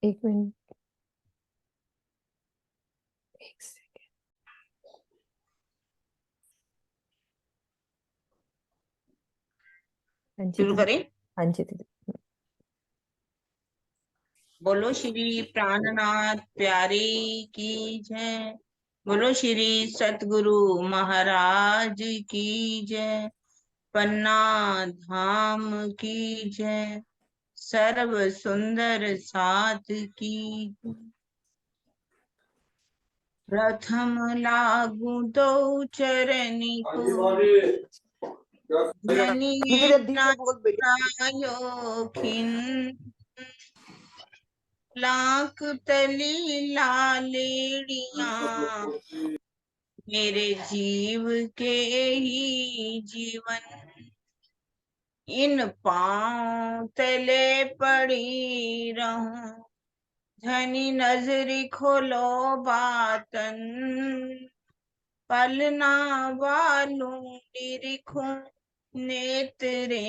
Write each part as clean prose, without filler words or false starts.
एक मिनट, एक सेकंड। शुरू करें? हाँ जी दीदी। बोलो श्री प्राणनाथ प्यारे की जय। बोलो श्री सतगुरु महाराज की जय। पन्ना धाम की जय। सर्व सुंदर साथ की जय। प्रथम लागू दो चरनी को खिन लाख तली लालेड़िया मेरे जीव के ही जीवन इन पांव तले पड़ी रहूं। धनी नजरी खोलो बातन पलना वालूं निरिखूं नेत्रे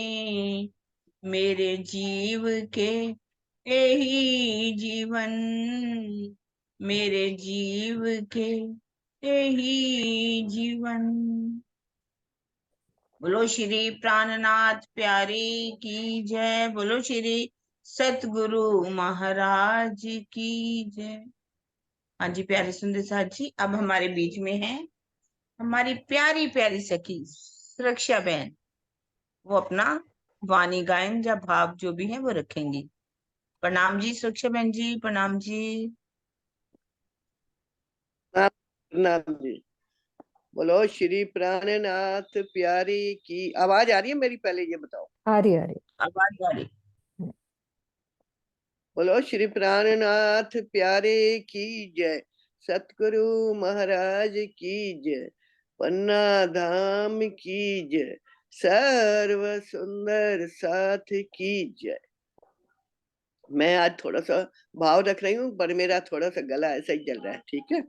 मेरे जीव के यही जीवन मेरे जीव के यही जीवन। बोलो श्री प्राणनाथ प्यारे की जय। बोलो श्री सतगुरु महाराज की जय। हाँ जी प्यारे सुंदर साथ जी, अब हमारे बीच में है हमारी प्यारी प्यारी सखी सुरक्षा बहन। वो अपना वाणी गायन या भाव जो भी है वो रखेंगी। प्रणाम जी सुरक्षा बहन जी, प्रणाम जी। प्रणाम जी। बोलो श्री प्राणनाथ प्यारी की। आवाज आ रही है मेरी? पहले ये बताओ। आ रही आवाज आ रही। बोलो श्री प्राणनाथ प्यारे की जय। सतगुरु महाराज की जय। पन्ना धाम की जय। सर्व सुंदर साथ की जय। मैं आज थोड़ा सा भाव रख रही हूँ, पर मेरा थोड़ा सा गला ऐसा ही चल रहा है, ठीक है।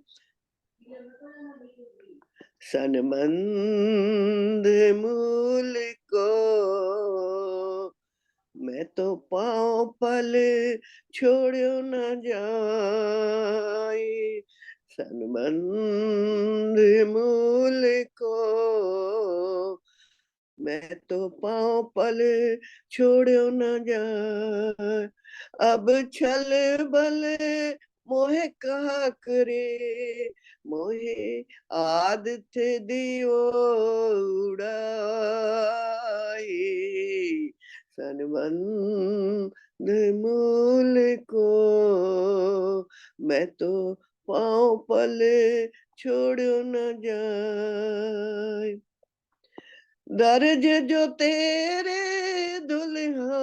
सनबंध मूल को मैं तो पाँव पल छोड़ो न जाए। सनबंध मूल को मैं तो पाँव पल छोड़ो न जाए। अब छल बल मोहे कहा करे मोहे आदत दियो उड़ाए। सनबंध मूल को मैं तो पाँव पल छोड़ो न जाए। दर्ज जो तेरे दुल्हा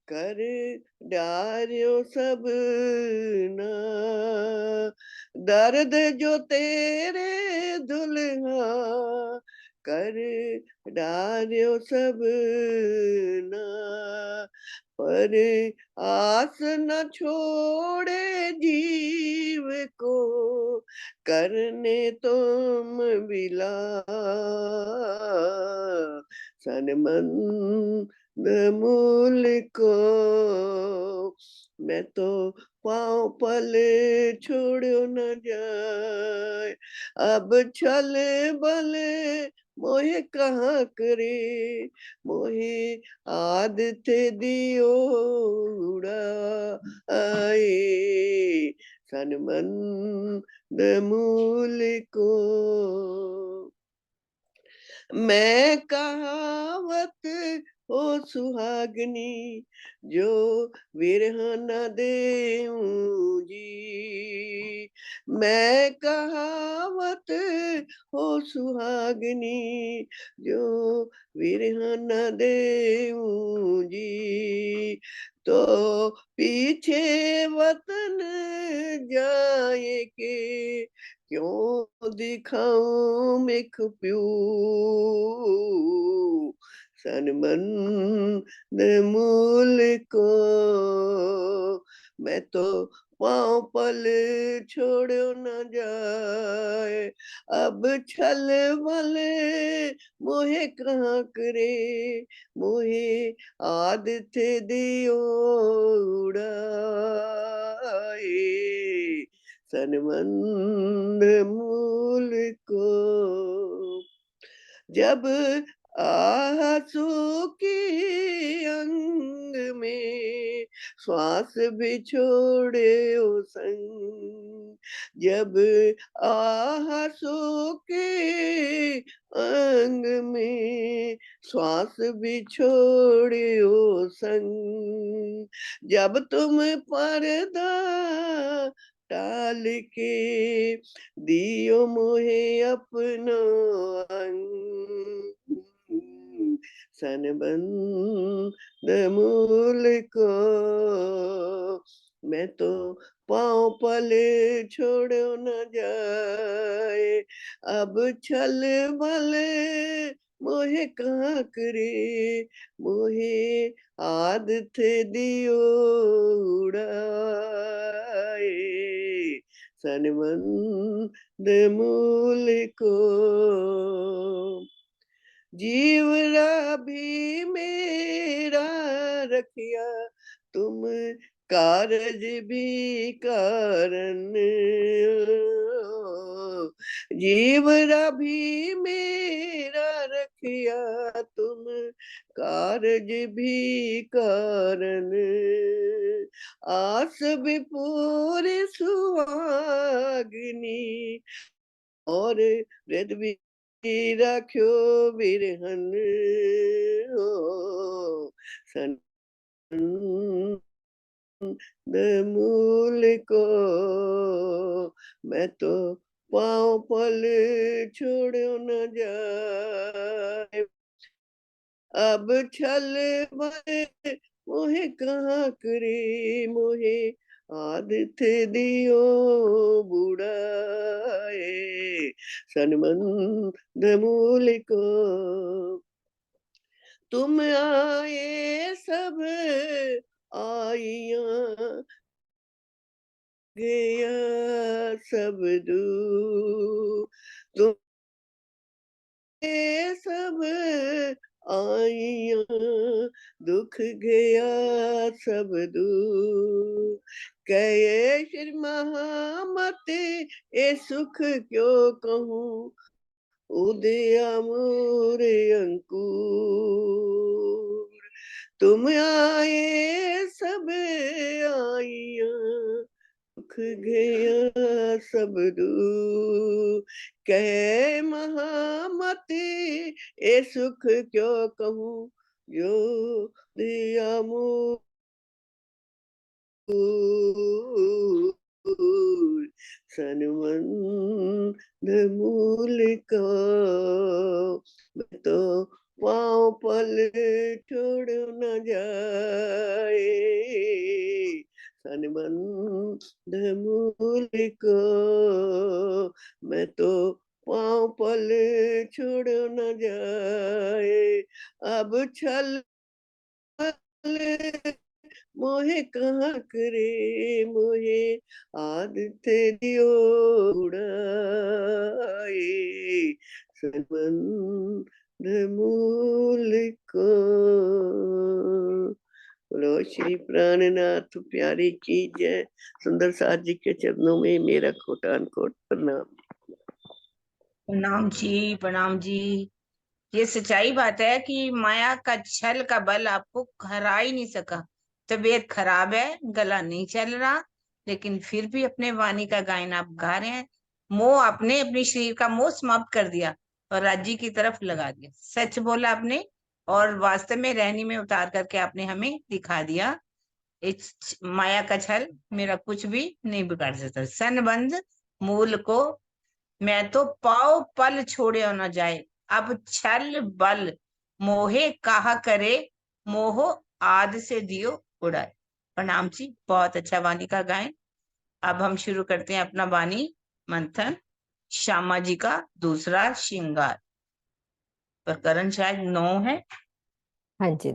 कर डारियो सब ना। दर्द जो तेरे दुल्हा कर डारियो सब ना। पर आस न छोड़े जीव को करने तुम बिला। सनबंध मूल को मैं तो पाँव पल छोड़ो न जाए। अब छल बल मोहे कहाँ करे मोहे आदत दियो उड़ाए। सनबंध मूल को मैं कहावत हो सुहागनी जो विरह न देऊं जी। मैं कहावत हो सुहागनी जो विरह न देऊं जी। तो पीछे वतन जाए के क्यों दिखाऊं मिख प्यू। सनबंध मूल को मैं तो पाँव पल छोड़ो न जाए, अब छल बल मोहे कहाँ करे, मोहे आदत दियो उड़ाए, सनबंध मूल को जब आंसू की अंग में श्वास भी छोड़े ओ संग, जब आंसू के अंग में श्वास भी छोड़े ओ संग, जब तुम पर्दा टाल के दियो मोहे अपनो अंग, सनबंध मूल को मैं तो पाँव पले छोड़ो न जाए, अब छल बल मोहे कहाँ करे, मोहे आदत दियो उड़ाए, सनबंध मूल को जीवरा भी मेरा रखिया तुम कारज भी कारण, जीवरा भी मेरा रखिया तुम कारज भी कारण, आस भी पूरी सुहागिनी और हृद भी राख्यो बिरहन, मूल को मैं तो पाँव पल छोड़ो न जाए, अब छल बल मोहे कहाँ करे, मोहे आदत दियो बुढ़ाए, सनबंध मूल को तुम आए सब आइया गया सब दूर, तुम सब आइया दुख गया सब दूर, कहे श्री महामते ए सुख क्यों कहूँ, उदया मोरे अंकुर, तुम आए सब आइया दुख गया सब दूर, कहे महामती ए सुख क्यों कहूँ, जो दिया मोर सनबंध मूल को मैं तो पाँव पल छोड़ न जाए, सनबंध मूल को मैं तो पाँव पल छोड़ न जाए, अब छल मोहे कहाँ करे, मोहे आदत दियो उड़ाए, सनबंध मूल को। बोलो श्री प्राणनाथ प्यारे की जय। सुंदर साथ जी के चरणों में मेरा कोटान कोट प्रणाम। प्रणाम जी, प्रणाम जी। ये सच्चाई बात है कि माया का छल का बल आपको हरा ही नहीं सका। तबीयत खराब है, गला नहीं चल रहा, लेकिन फिर भी अपने वाणी का गायन आप गा रहे हैं। मोह आपने अपने शरीर का मोह समाप्त कर दिया और राज्य की तरफ लगा दिया। सच बोला आपने और वास्तव में रहनी में उतार करके आपने हमें दिखा दिया। इस माया का छल मेरा कुछ भी नहीं बिगाड़ सकता। सनबंध मूल को मैं तो पाओ पल छोड़े न जाए, अब छल बल मोहे कहा करे, मोह आद से दियो उड़ाए। प्रणाम जी, बहुत अच्छा वाणी का गायन। अब हम शुरू करते हैं अपना वाणी मंथन। श्यामा जी का दूसरा श्रृंगार, प्रकरण शायद 9 है। हाँ जी,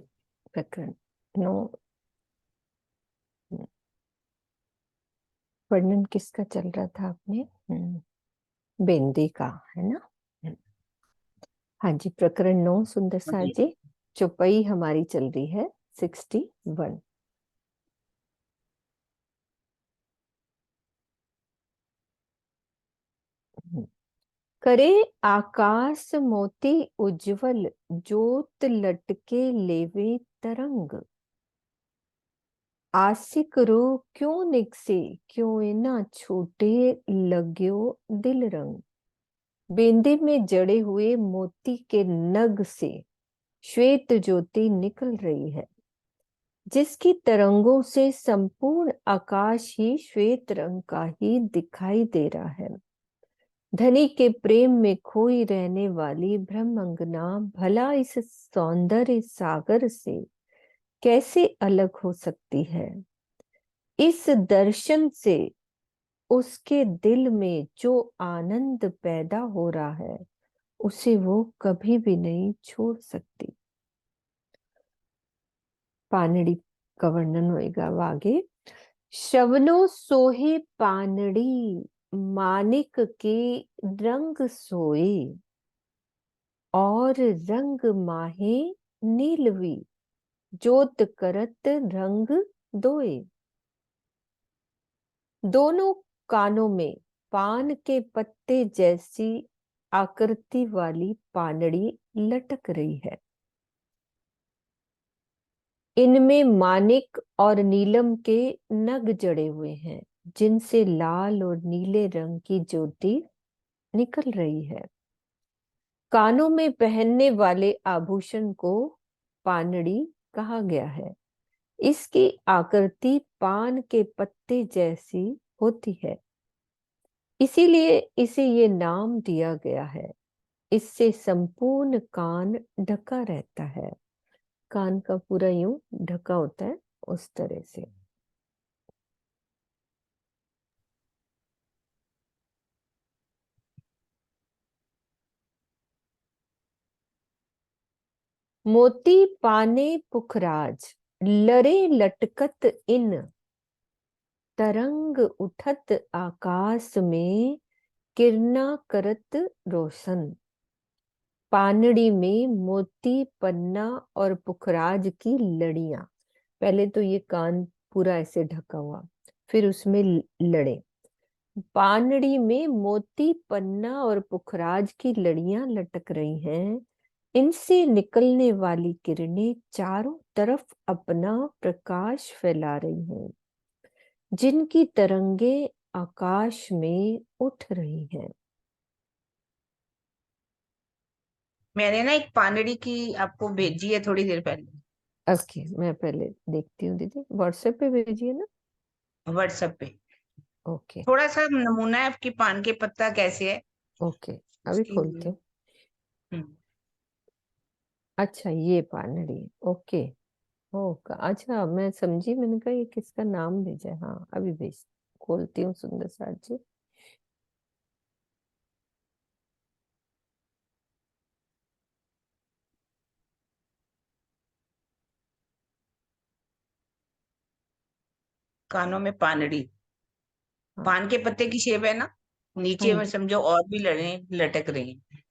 प्रकरण 9। वर्णन किसका चल रहा था आपने? बेंदी का, है ना? हम्म, हाँ जी, प्रकरण 9 सुंदर सार जी। जी। चौपाई हमारी चल रही है 61। करे आकाश मोती उज्जवल, जोत लटके लेवे तरंग। आशिक रो क्यों निगसे, क्यों इना छूटे लग्यो दिल रंग। बेंदे में जड़े हुए मोती के नग से श्वेत ज्योति निकल रही है, जिसकी तरंगों से संपूर्ण आकाश ही श्वेत रंग का ही दिखाई दे रहा है। धनी के प्रेम में खोई रहने वाली ब्रह्मंगना भला इस सौंदर्य सागर से कैसे अलग हो सकती है। इस दर्शन से उसके दिल में जो आनंद पैदा हो रहा है, उसे वो कभी भी नहीं छोड़ सकती। पानड़ी का वर्णन होएगा अब आगे। शवनो सोहे पानड़ी, मानिक के रंग सोए। और रंग माहे नीलवी, जोत करत रंग दोए। दोनों कानों में पान के पत्ते जैसी आकृति वाली पानड़ी लटक रही है। इनमें मानिक और नीलम के नग जड़े हुए हैं, जिनसे लाल और नीले रंग की ज्योति निकल रही है। कानों में पहनने वाले आभूषण को पानड़ी कहा गया है। इसकी आकृति पान के पत्ते जैसी होती है, इसीलिए इसे ये नाम दिया गया है। इससे संपूर्ण कान ढका रहता है। कान का पूरा यूं ढका होता है, उस तरह से। मोती पाने पुखराज, लरे लटकत इन। तरंग उठत आकाश में, किरना करत रोशन। पानड़ी में मोती, पन्ना और पुखराज की लड़ियां। पहले तो ये कान पूरा ऐसे ढका हुआ, फिर उसमें लड़े। पानड़ी में मोती, पन्ना और पुखराज की लड़ियां लटक रही हैं। इनसे निकलने वाली किरणें चारों तरफ अपना प्रकाश फैला रही हैं, जिनकी तरंगे आकाश में उठ रही हैं। मैंने ना एक पानड़ी की आपको भेजी है थोड़ी देर पहले, ओके, मैं पहले देखती हूँ दीदी, व्हाट्सएप पे भेजिए ना। व्हाट्सएप पे। ओके। थोड़ा सा नमूना है आपकी पान के पत्ता कैसे है ओके, अभी उसकी। खोलती हूँ। हम्म, अच्छा, ये पानड़ी। ओके। अच्छा, मैं समझी, मैंने कहा ये किसका नाम भेजा है। हाँ, अभी भेज खोलती हूँ सुंदर सार जी। कानों में पानड़ी, हाँ। पान के पत्ते की शेप है ना, हाँ नीचे में जी। समझो और भी लड़े लटक रही हैं।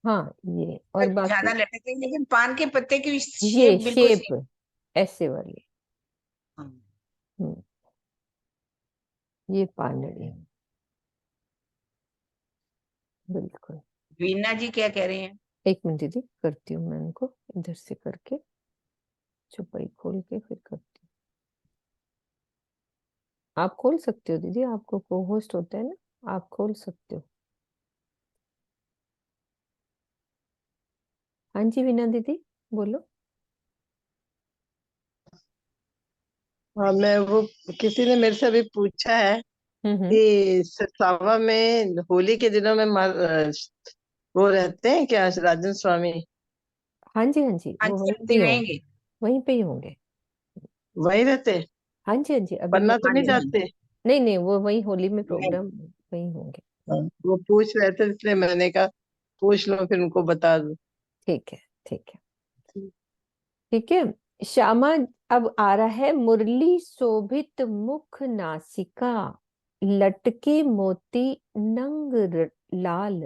हाँ, ये और पर ज्यादा बाकी लटक रही, लेकिन पान के पत्ते की ये शेप बिल्कुल शेप सेम। ऐसे वाली। हम्म, ये पानड़ी है, बिल्कुल। वीना जी क्या कह रहे हैं? एक मिनट दीदी, करती हूँ मैं इनको इधर से करके, छुपाई खोल के फिर करती हूँ। आप खोल सकते हो दीदी, आपको को होस्ट होता है ना, आप खोल सकते हो। हाँ जी वीना दीदी, बोलो। हाँ, मैं वो किसी ने मेरे से अभी पूछा है हम्म। कि ससावा में होली के दिनों में वो रहते हैं क्या राजन स्वामी? हाँ जी, हाँ जी, हाँ वो जी, वहीं हाँ पे जी, ही होंगे। रहेंगे। वहीं पे ही होंगे। वहीं रहते? हाँ जी, हाँ जी, अभी पन्ना तो होली नहीं में। हाँ जाते? नहीं नहीं, वो वहीं होली में नहीं। प्रोग्राम वहीं होंगे। हाँ, वो पूछ रहे थे इसलिए मैंने कहा पूछ लो फिर उनको बता दूं। ठीक है, ठीक है, ठीक है। श्यामा अब आ रहा है। मुरली शोभित मुख नासिका, लटके मोती नंग लाल,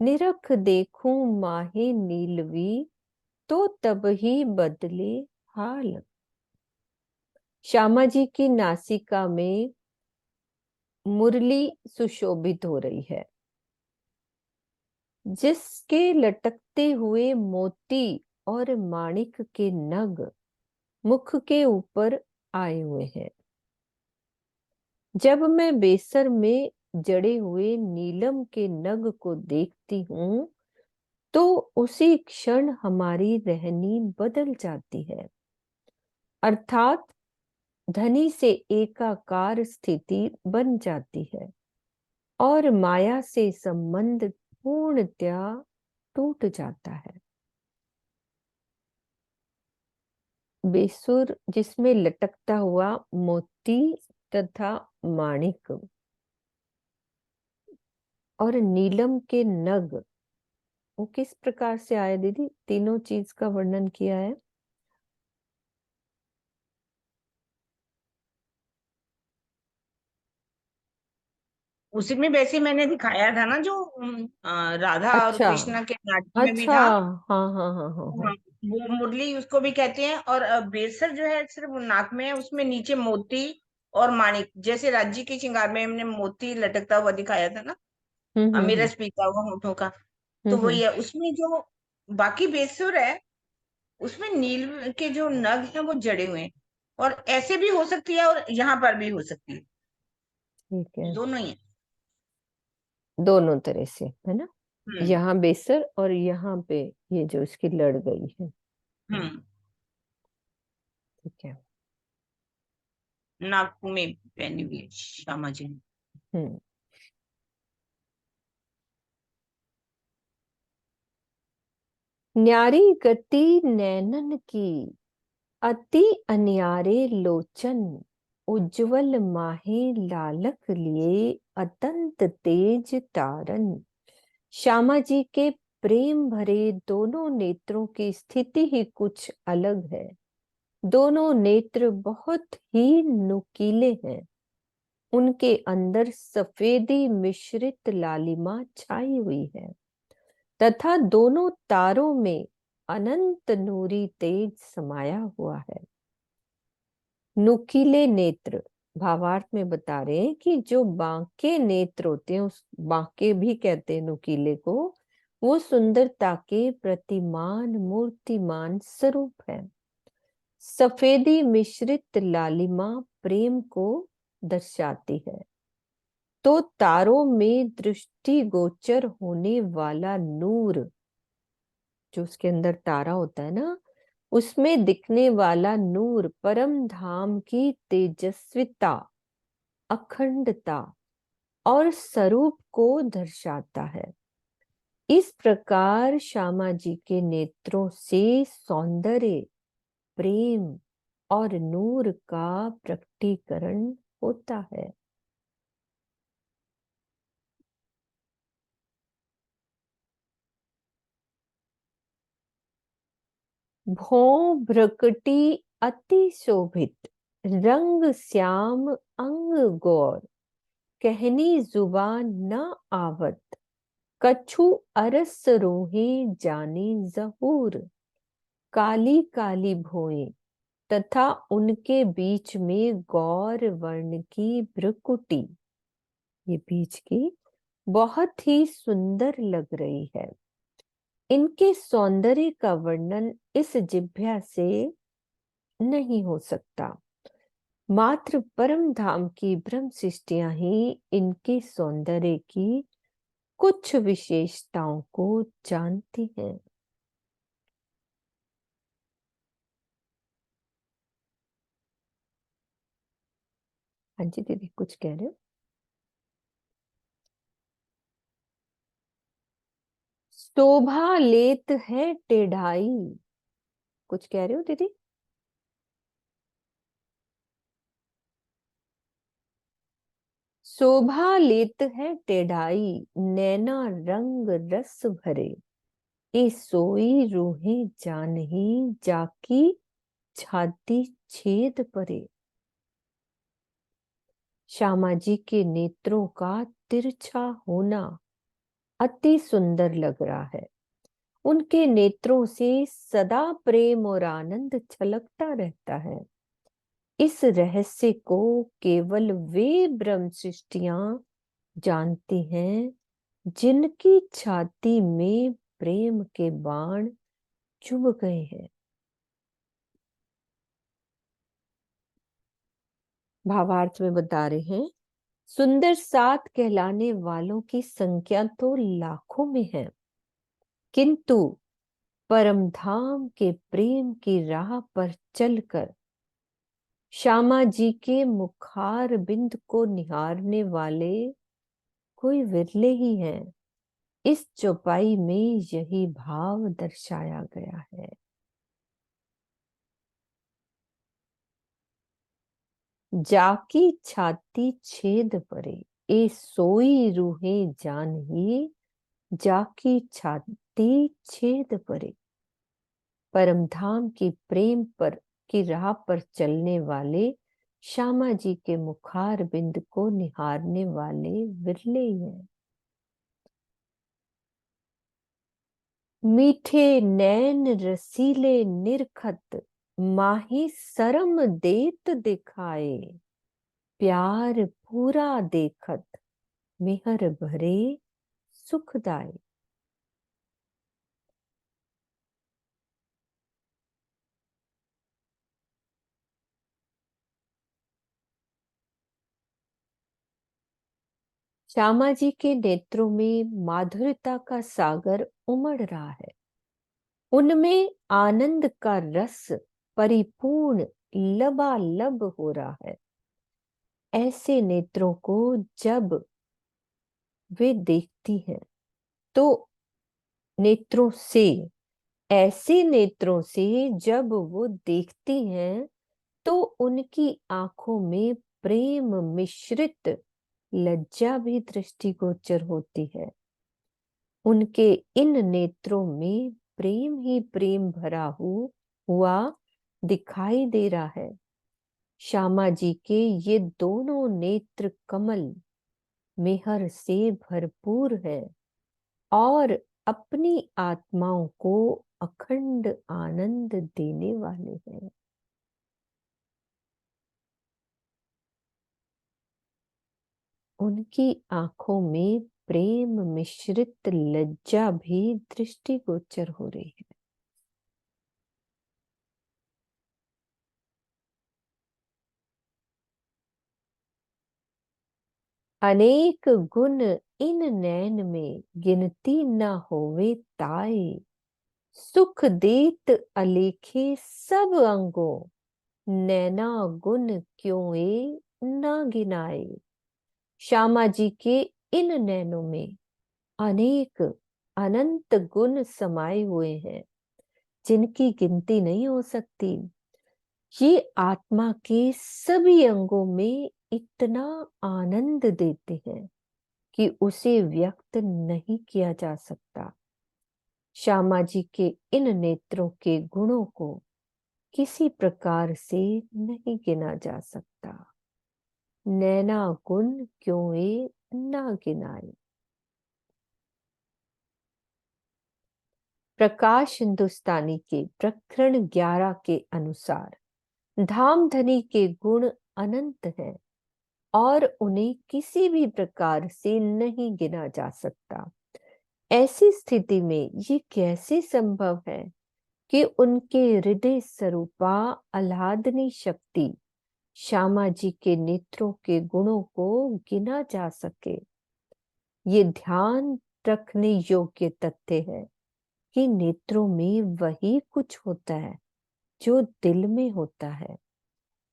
निरख देखूं माहे नीलवी, तो तब ही बदले हाल। श्यामा जी की नासिका में मुरली सुशोभित हो रही है, जिसके लटकते हुए मोती और माणिक के नग मुख के ऊपर आए हुए हैं। जब मैं बेसर में जड़े हुए नीलम के नग को देखती हूं, तो उसी क्षण हमारी रहनी बदल जाती है, अर्थात धनी से एकाकार स्थिति बन जाती है और माया से संबंध पूर्णतया टूट जाता है। बेसुर जिसमें लटकता हुआ मोती तथा माणिक और नीलम के नग, वो किस प्रकार से आए दीदी? तीनों चीज का वर्णन किया है। उसी में वैसे मैंने दिखाया था ना, जो राधा और अच्छा कृष्णा के नाटक में भी अच्छा, था। हाँ हाँ हाँ हाँ हाँ। हाँ, वो मुरली उसको भी कहते हैं। और बेसर जो है सिर्फ नाक में है, उसमें नीचे मोती और माणिक, जैसे राज्य के श्रृंगार में हमने मोती लटकता हुआ दिखाया था ना, हम्म। अमीरस पीता हुआ होठों का। तो हम्म। वही है उसमें जो बाकी बेसुर है, उसमें नील के जो नग हैं वो जड़े हुए हैं। और ऐसे भी हो सकती है और यहाँ पर भी हो सकती है, ठीक है, दोनों ही है। दोनों तरह से है ना। हम्म। यहाँ बेसर और यहाँ पे ये जो इसकी लड़ गई है। हम्म। ठीक है। नाक में पहनी हुई है श्यामा जी ने। हम्म। न्यारी गति नैनन की, अति अनियारे लोचन, उज्जवल माहे लालक लिए, अतंत तेज तारन। श्यामा जी के प्रेम भरे दोनों नेत्रों की स्थिति ही कुछ अलग है। दोनों नेत्र बहुत ही नुकीले हैं। उनके अंदर सफेदी मिश्रित लालिमा छाई हुई है तथा दोनों तारों में अनंत नूरी तेज समाया हुआ है। नुकीले नेत्र भावार्थ में बता रहे हैं कि जो बांके नेत्र होते हैं, उस बांके भी कहते हैं नुकीले को, वो सुंदरता के प्रतिमान मूर्तिमान स्वरूप है। सफेदी मिश्रित लालिमा प्रेम को दर्शाती है, तो तारों में दृष्टि गोचर होने वाला नूर, जो उसके अंदर तारा होता है ना, उसमें दिखने वाला नूर परम धाम की तेजस्विता, अखंडता और स्वरूप को दर्शाता है। इस प्रकार श्यामा जी के नेत्रों से सौंदर्य, प्रेम और नूर का प्रकटीकरण होता है। भौं भ्रकटी अति शोभित, रंग श्याम अंग गौर, कहनी जुबान न आवत, कछु अरस रोहे जाने जहूर। काली काली भौएं तथा उनके बीच में गौर वर्ण की भ्रकुटी, ये बीच की बहुत ही सुंदर लग रही है। इनके सौंदर्य का वर्णन इस जिह्वा से नहीं हो सकता। मात्र परम धाम की ब्रह्म सृष्टियां ही इनके सौंदर्य की कुछ विशेषताओं को जानती हैं। हाँ जी दीदी, कुछ कह रहे हो? शोभा लेत है टेढ़ाई, कुछ कह रहे हो दीदी? शोभा लेत है टेढ़ाई, नैना रंग रस भरे, ए सोई रूहें जान ही, जाकी छाती छेद परे। श्यामा जी के नेत्रों का तिरछा होना अति सुंदर लग रहा है। उनके नेत्रों से सदा प्रेम और आनंद छलकता रहता है। इस रहस्य को केवल वे ब्रह्म सृष्टियां जानती हैं जिनकी छाती में प्रेम के बाण चुभ गए हैं। भावार्थ में बता रहे हैं, सुंदर सात कहलाने वालों की संख्या तो लाखों में है, किंतु परम धाम के प्रेम की राह पर चलकर श्यामा जी के मुखार बिंद को निहारने वाले कोई विरले ही हैं। इस चौपाई में यही भाव दर्शाया गया है। जाकी छाती छेद परे, ए सोई रूहें जान ही, जाकी छाती छेद परे। परमधाम की प्रेम पर की राह पर चलने वाले श्यामा जी के मुखार बिंद को निहारने वाले विरले ही हैं। मीठे नैन रसीले निरखत, माही सरम देत दिखाए, प्यार पूरा देखत मेहर भरे सुखदाय। श्यामा जी के नेत्रों में माधुर्यता का सागर उमड़ रहा है। उनमें आनंद का रस परिपूर्ण लबालब हो रहा है। ऐसे नेत्रों को जब वे देखती हैं तो नेत्रों से ऐसे नेत्रों से जब वो देखती हैं तो उनकी आंखों में प्रेम मिश्रित लज्जा भी दृष्टिगोचर होती है। उनके इन नेत्रों में प्रेम ही प्रेम भरा हुआ दिखाई दे रहा है। श्यामा जी के ये दोनों नेत्र कमल मेहर से भरपूर है और अपनी आत्माओं को अखंड आनंद देने वाले हैं। उनकी आंखों में प्रेम मिश्रित लज्जा भी दृष्टिगोचर हो रही है। अनेक गुण इन नैन में गिनती न होवे ताए, सुख देत अलेखे सब अंगों, नैना गुण क्यों ए न गिनाए। श्यामा जी के इन नैनों में अनेक अनंत गुण समाये हुए हैं जिनकी गिनती नहीं हो सकती। ये आत्मा के सभी अंगों में इतना आनंद देते हैं कि उसे व्यक्त नहीं किया जा सकता। श्यामा जी के इन नेत्रों के गुणों को किसी प्रकार से नहीं गिना जा सकता। नैना गुण क्यों ए ना गिनाए। प्रकाश हिंदुस्तानी के प्रकरण 11 के अनुसार धामधनी के गुण अनंत हैं और उन्हें किसी भी प्रकार से नहीं गिना जा सकता। ऐसी स्थिति में ये कैसे संभव है कि उनके हृदय स्वरूपा आह्लादनी शक्ति श्यामा जी के नेत्रों के गुणों को गिना जा सके। ये ध्यान रखने योग्य तथ्य है कि नेत्रों में वही कुछ होता है जो दिल में होता है।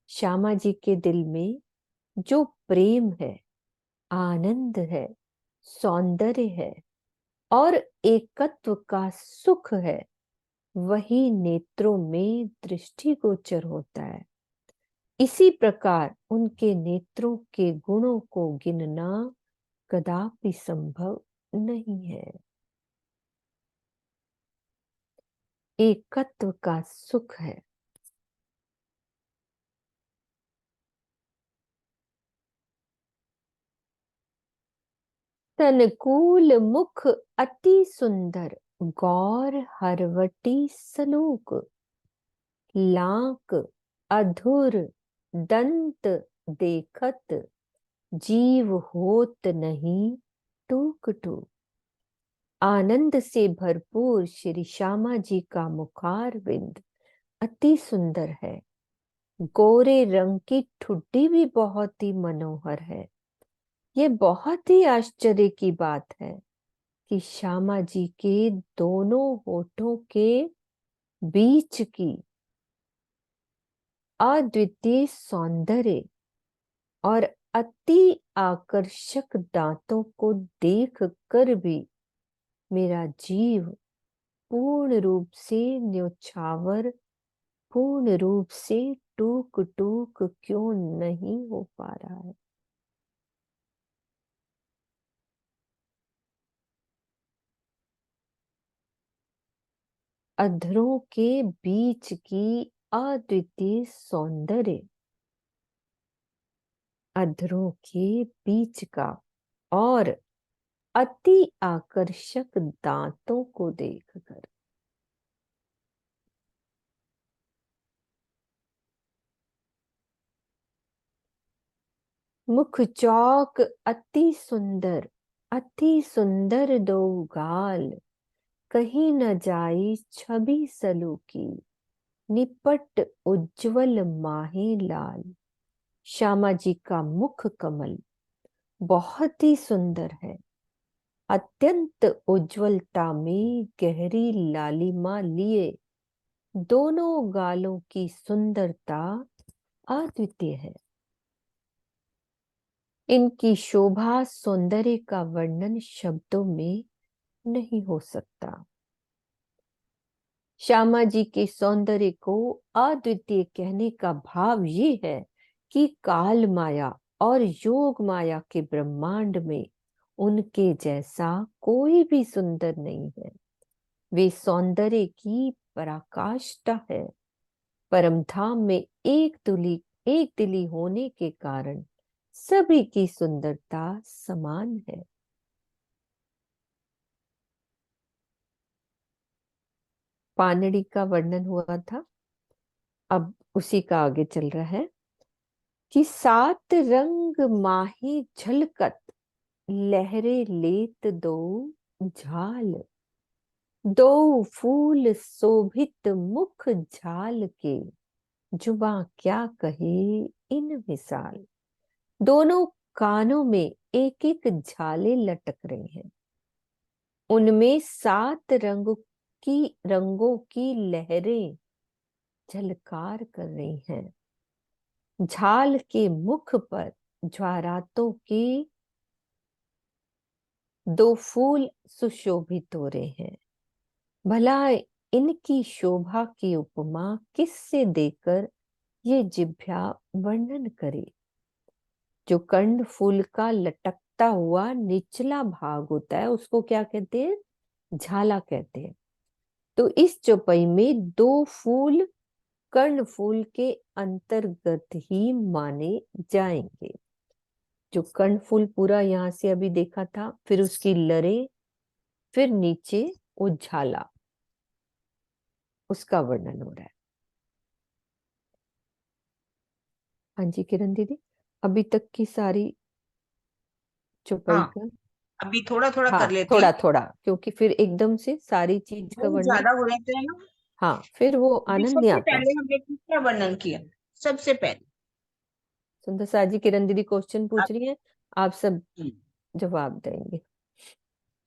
श्यामा जी के दिल में जो प्रेम है, आनंद है, सौंदर्य है और एकत्व का सुख है, वही नेत्रों में दृष्टिगोचर होता है। इसी प्रकार उनके नेत्रों के गुणों को गिनना कदापि संभव नहीं है। एकत्व का सुख है। . तनकूल मुख अति सुंदर, गौर हरवटी सलोक, लांक अधुर दंत देखत, जीव होत नहीं टूक टूक। आनंद से भरपूर श्री श्यामा जी का मुखार बिंद अति सुंदर है। गोरे रंग की ठुड्डी भी बहुत ही मनोहर है। ये बहुत ही आश्चर्य की बात है कि श्यामा जी के दोनों होठों के बीच की अद्वितीय सौंदर्य और अति आकर्षक दांतों को देख कर भी मेरा जीव पूर्ण रूप से न्योछावर, पूर्ण रूप से टूक टूक क्यों नहीं हो पा रहा है। अधरों के बीच की अद्वितीय सौंदर्य, अधरों के बीच का और अति आकर्षक दांतों को देखकर मुख चौक अति सुंदर दो गाल, कहीं न जाई छवि सलू की, निपट उज्जवल माहे लाल। श्यामा जी का मुख कमल बहुत ही सुंदर है। अत्यंत उज्जवलता में गहरी लालिमा लिए दोनों गालों की सुंदरता अद्वितीय है। इनकी शोभा सौंदर्य का वर्णन शब्दों में नहीं हो सकता। श्यामा जी के सौंदर्य को अद्वितीय कहने का भाव ये है कि काल माया और योग माया के ब्रह्मांड में उनके जैसा कोई भी सुंदर नहीं है। वे सौंदर्य की पराकाष्ठा है। परमधाम में एक दिली होने के कारण सभी की सुंदरता समान है। पानड़ी का वर्णन हुआ था, अब उसी का आगे चल रहा है कि सात रंग माही झलकत, लहरे लेत दो झाल, दो फूल शोभित मुख झाल के, जुबा क्या कहे इन मिसाल। दोनों कानों में एक एक झाले लटक रही हैं। उनमें सात रंगों की लहरें झलकार कर रही हैं। झाल के मुख पर ज्वारातों के दो फूल सुशोभित हो रहे हैं। भला इनकी शोभा की उपमा किससे देकर ये जिह्वा वर्णन करे। जो कर्ण फूल का लटकता हुआ निचला भाग होता है उसको क्या कहते हैं, झाला कहते हैं। तो इस चौपाई में दो फूल कर्ण फूल के अंतर्गत ही माने जाएंगे। जो कर्ण फूल पूरा यहां से अभी देखा था, फिर उसकी लड़े, फिर नीचे वो झाला, उसका वर्णन हो रहा है। हाँ जी किरण दीदी, अभी तक की सारी चौपाई हाँ, का, अभी थोड़ा थोड़ा हाँ कर लेते थोड़ा हैं। थोड़ा, क्योंकि फिर एकदम से सारी चीज का बहुत वर्णन, ज्यादा हो जाते हैं ना। हाँ फिर वो अभी आनंद नहीं सबसे आता। पहले हमने किसका वर्णन किया? सबसे पहले सुंदर सा जी, किरण दीदी क्वेश्चन पूछ आप। रही है, आप सब हम्म, जवाब देंगे।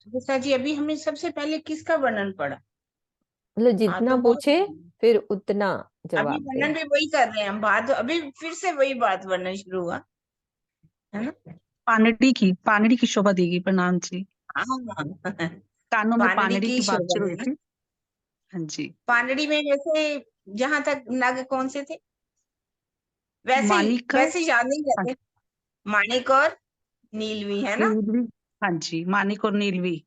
सुरेशा जी, अभी हमने सबसे पहले किसका वर्णन पढ़ा? मतलब हाँ, जितना तो बहुत पूछे फिर उतना अभी जवाब वर्णन दें। भी वही कर रहे हैं हम। बात अभी फिर से वही बात वर्णन शुरू हुआ है ना। पानड़ी की शोभा देगी, प्रणाम जी। हाँ, कानों में पानड़ी पानड़ी की की बात शोभा शुरू है हुई ना। थी। हाँ जी। पानड़ी में वैसे जहां तक नग कौन से थे, मानिक का, वैसे याद नहीं हाँ, रहते। माणिक और नीलवी है ना। नीलवी। हाँ जी, मानिक और नीलवी।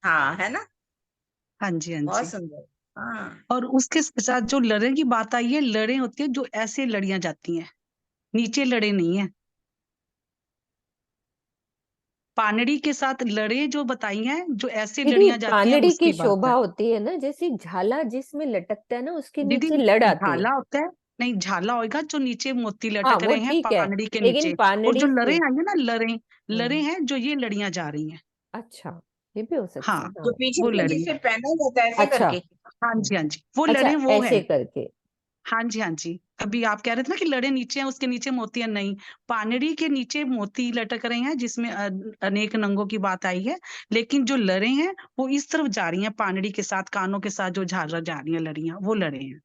हाँ, है ना। हाँ जी, हाँ बहुत जी। सुंदर। हाँ, और उसके साथ जो लड़े की बात आई है, लड़े होती है जो ऐसे लड़ियां जाती हैं, नीचे लड़े नहीं है। पानड़ी के साथ लड़े जो बताई हैं, जो ऐसे दीदी लड़ियां जाती हैं पानड़ी की उसकी बात शोभा है। होती है ना, जैसे झाला जिसमें लटकता है ना उसके दीदी नीचे लड़ आती है। झाला होता है, नहीं झाला होगा जो नीचे मोती हाँ लटक वो रहे हैं ठीक है, पानड़ी के लेकिन नीचे, और जो पानड़ी लरे से आई है ना, लरे लरे हम्म, हैं जो ये लड़ियां जा रही हैं। अच्छा ये भी हो सकता हाँ, है जो हाँ। पीछे वो से लड़ी जिसे पहना जाता है ऐसे अच्छा करके। हाँ जी, हाँ जी, वो अच्छा लड़े वो है। ऐसे करके। हाँ जी, हाँ जी। अभी आप कह रहे थे ना कि लड़े नीचे हैं, उसके नीचे मोतियां नहीं, पानड़ी के नीचे मोती लटक रहे हैं, जिसमें अनेक नंगों की बात आई है। लेकिन जो लड़े हैं वो इस तरफ जा रही हैं, पानड़ी के साथ, कानों के साथ जो झालर जा रही हैं लड़ियां, वो लड़े हैं।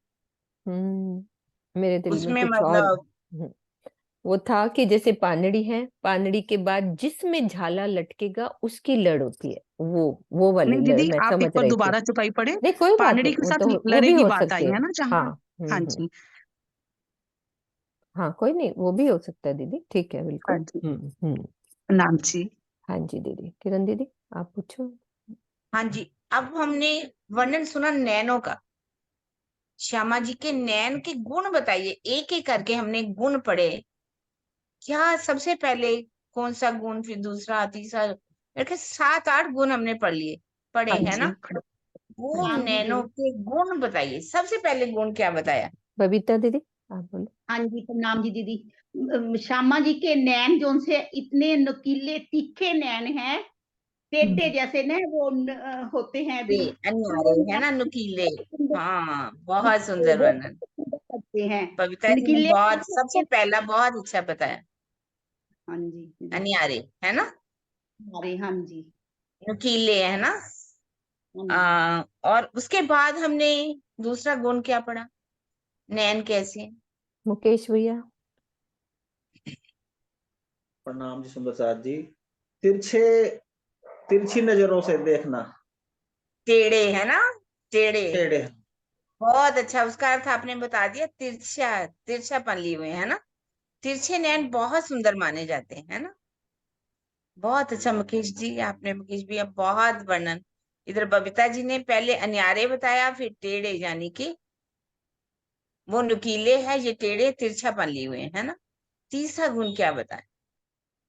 मेरे दिल में उसमें कुछ और। मतलब वो था कि जैसे पानड़ी है, पानड़ी के बाद जिसमें झाला लटकेगा उसकी लड़ होती है, वो वाली नहीं लड़ दीदी, मैं आप समझ एक बार रही थी। दोबारा चौपाई पढ़े। नहीं कोई बात पानड़ी नहीं, के वो साथ तो वो लड़े भी की हो बात आई सकती है। है ना हाँ जहाँ। हाँ जी, हाँ कोई नहीं, वो भी हो सकता है दीदी, ठीक है हाँ बिल्कुल। जी, हम्म। नाम जी। हाँ जी दीदी, किरण दीदी आप पूछो। हाँ जी। अब हमने वर्णन सुना नैनों का, श्यामा जी के नैन के गुण बताइए, एक एक करके हमने गुण पढ़े। क्या सबसे पहले कौन सा गुण, फिर दूसरा तीसरा, मेरे ख्याल 7-8 गुण हमने पढ़े हाँ है जी, ना। वो हाँ जी नैनो जी। के गुण बताइए, सबसे पहले गुण क्या बताया। बबीता दीदी आप बोलो। हाँ जी, प्रणाम जी दीदी। श्यामा जी के नैन जो उनसे इतने नुकीले तीखे नैन हैं, टेढ़े जैसे न वो होते हैं वे भी। अन्यारे वो है नैन ना, नुकीले। सुंदर हाँ बहुत सुंदर वो वर्णन। सुंदर लगते हैं। कविता जी ने नुकीले बहुत सबसे पहला बहुत अच्छा बताया, हाँ जी दीदी। अन्यारे है ना, अरे हाँ जी। नुकीले है ना। हाँ जी। और उसके बाद हमने दूसरा गुण क्या पढ़ा, नैन कैसे हैं? मुकेश भैया। प्रणाम जी सुंदर साथ जी। तिरछे तिरछी नजरों से देखना। टेढ़े है ना, टेढ़े। टेढ़े। बहुत अच्छा, उसका अर्थ आपने बता दिया, तिरछा, तिरछापन लिए हुए है ना। तिरछे नैन बहुत सुंदर माने जाते हैं, है ना। बहुत अच्छा मुकेश जी, आपने मुकेश भैया बहुत वर्णन। इधर बबीता जी ने पहले अन्यारे बताया, फिर टेढ़े, यानी कि वो नुकीले है, ये टेढ़े तिरछापन लिए हुए हैं, है ना। तीसरा गुण क्या बताए,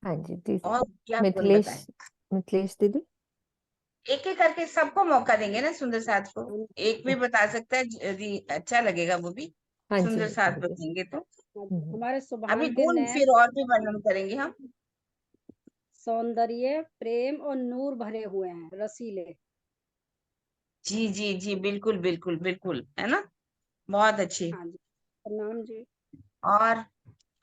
हाँ जी दीदी। और क्या गुण मिथिलेश, बताए। मिथिलेश दीदी। एक एक करके सबको मौका देंगे ना, सुंदर साथ को एक भी बता सकता है, यदि अच्छा लगेगा वो भी। हाँ जी सुंदर हाँ जी साथ दीदी। बताएंगे तो हम्म। हमारे अभी सुभान के गुण नैन फिर और भी वर्णन करेंगे हम। सौंदर्य, प्रेम और नूर भरे हुए हैं, रसीले। जी जी जी, बिल्कुल बिल्कुल बिल्कुल, है ना। बहुत अच्छी। हाँ जी, प्रणाम जी। और